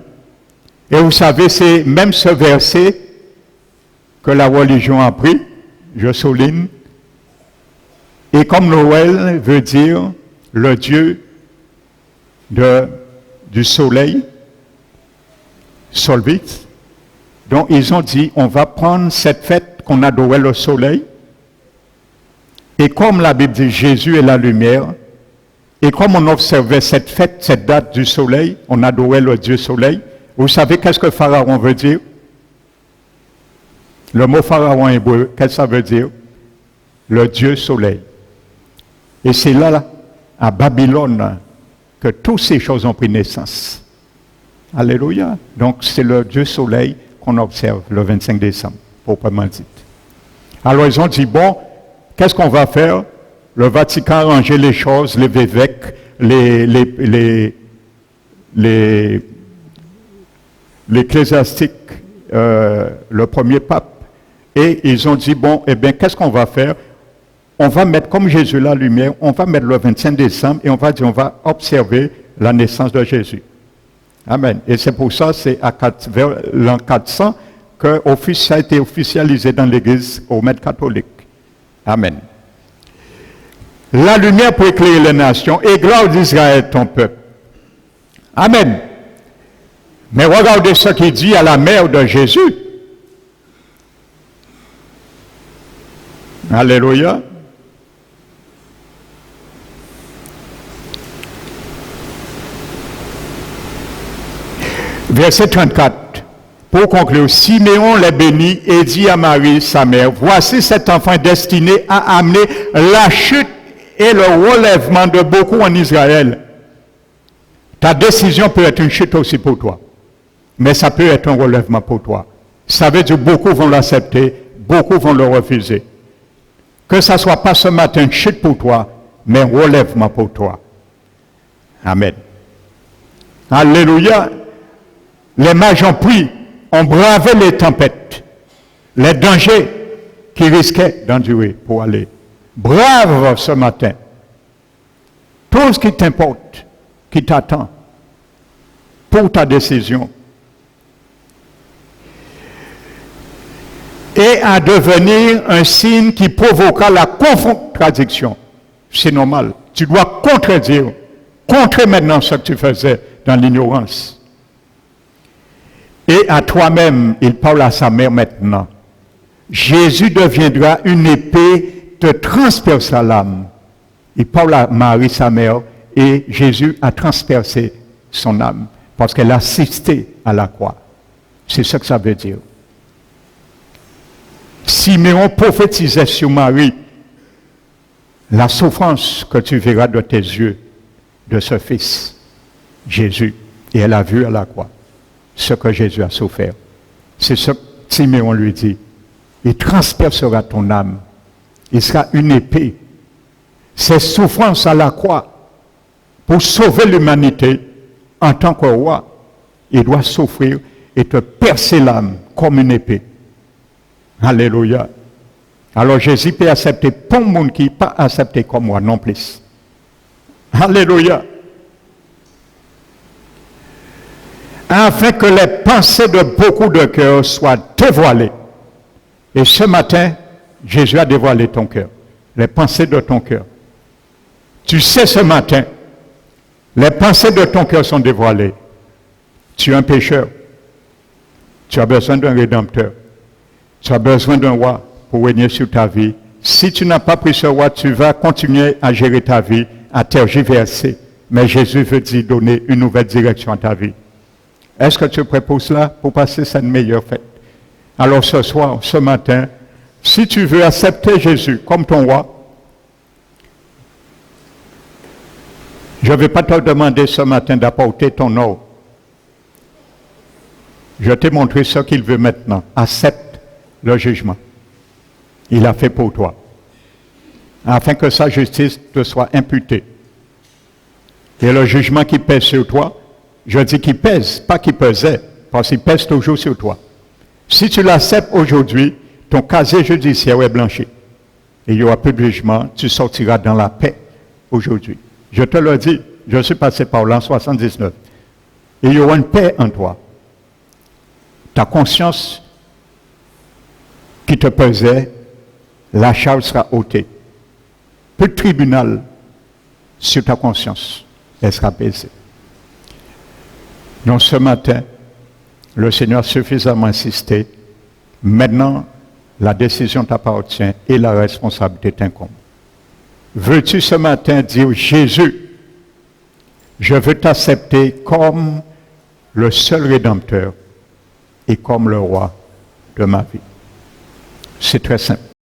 Et vous savez, c'est même ce verset que la religion a pris, je souligne. Et comme Noël veut dire le Dieu du soleil, Solvit, donc ils ont dit, on va prendre cette fête qu'on adorait le soleil, et comme la Bible dit, Jésus est la lumière, et comme on observait cette fête, cette date du soleil, on adorait le Dieu soleil. Vous savez qu'est-ce que Pharaon veut dire? Le mot Pharaon hébreu, qu'est-ce que ça veut dire? Le Dieu soleil. Et c'est là, à Babylone, que toutes ces choses ont pris naissance. Alléluia. Donc c'est le Dieu soleil qu'on observe le 25 décembre, proprement dit. Alors ils ont dit, bon, qu'est-ce qu'on va faire? Le Vatican a arrangé les choses, les évêques, l'ecclésiastique, le premier pape, et ils ont dit, bon, eh bien, qu'est-ce qu'on va faire? On va mettre, comme Jésus la lumière, on va mettre le 25 décembre et on va dire, on va observer la naissance de Jésus. Amen. Et c'est pour ça, c'est vers l'an 400 que ça a été officialisé dans l'Église au maître catholique. Amen. La lumière pour éclairer les nations, et gloire d'Israël, ton peuple. Amen. Mais regardez ce qu'il dit à la mère de Jésus. Alléluia. Verset 34. Pour conclure, Siméon les bénit et dit à Marie, sa mère, voici cet enfant destiné à amener la chute et le relèvement de beaucoup en Israël. Ta décision peut être une chute aussi pour toi, mais ça peut être un relèvement pour toi. Ça veut dire beaucoup vont l'accepter, beaucoup vont le refuser. Que ça ne soit pas ce matin une chute pour toi, mais un relèvement pour toi. Amen. Alléluia. Les mages ont pris, ont bravé les tempêtes, les dangers qui risquaient d'endurer pour aller. Brave ce matin. Tout ce qui t'importe, qui t'attend pour ta décision. Et à devenir un signe qui provoquera la contradiction. C'est normal. Tu dois contrer maintenant ce que tu faisais dans l'ignorance. Et à toi-même, il parle à sa mère maintenant. Jésus deviendra une épée te transpercera l'âme. Il parle à Marie, sa mère, et Jésus a transpercé son âme, parce qu'elle a assisté à la croix. C'est ce que ça veut dire. Siméon prophétisait sur Marie la souffrance que tu verras de tes yeux de ce fils, Jésus. Et elle a vu à la croix ce que Jésus a souffert. C'est ce que Siméon lui dit. Il transpercera ton âme. Il sera une épée. Ses souffrances à la croix pour sauver l'humanité en tant que roi. Il doit souffrir et te percer l'âme comme une épée. Alléluia. Alors Jésus peut accepter pour le monde qui n'est pas accepté comme moi non plus. Alléluia. afin que les pensées de beaucoup de cœurs soient dévoilées. Et ce matin, Jésus a dévoilé ton cœur, les pensées de ton cœur. Tu sais ce matin, les pensées de ton cœur sont dévoilées. Tu es un pécheur. Tu as besoin d'un rédempteur. Tu as besoin d'un roi pour régner sur ta vie. Si tu n'as pas pris ce roi, tu vas continuer à gérer ta vie, à tergiverser. Mais Jésus veut te donner une nouvelle direction à ta vie. Est-ce que tu es prêt pour cela, pour passer cette meilleure fête? Alors ce soir, ce matin, si tu veux accepter Jésus comme ton roi, je ne vais pas te demander ce matin d'apporter ton or. Je t'ai montré ce qu'il veut maintenant. Accepte le jugement. Il a fait pour toi. Afin que sa justice te soit imputée. Et le jugement qui pèse sur toi, je dis qu'il pèse, pas qu'il pesait, parce qu'il pèse toujours sur toi. Si tu l'acceptes aujourd'hui, ton casier judiciaire est blanchi. Et il n'y aura plus de jugement, tu sortiras dans la paix aujourd'hui. Je te le dis, je suis passé par l'an 79. Et il y aura une paix en toi. Ta conscience qui te pesait, la charge sera ôtée. Peu de tribunal sur ta conscience, elle sera baissée. Donc ce matin, le Seigneur a suffisamment insisté. Maintenant, la décision t'appartient et la responsabilité t'incombe. Veux-tu ce matin dire, Jésus, je veux t'accepter comme le seul Rédempteur et comme le roi de ma vie? C'est très simple.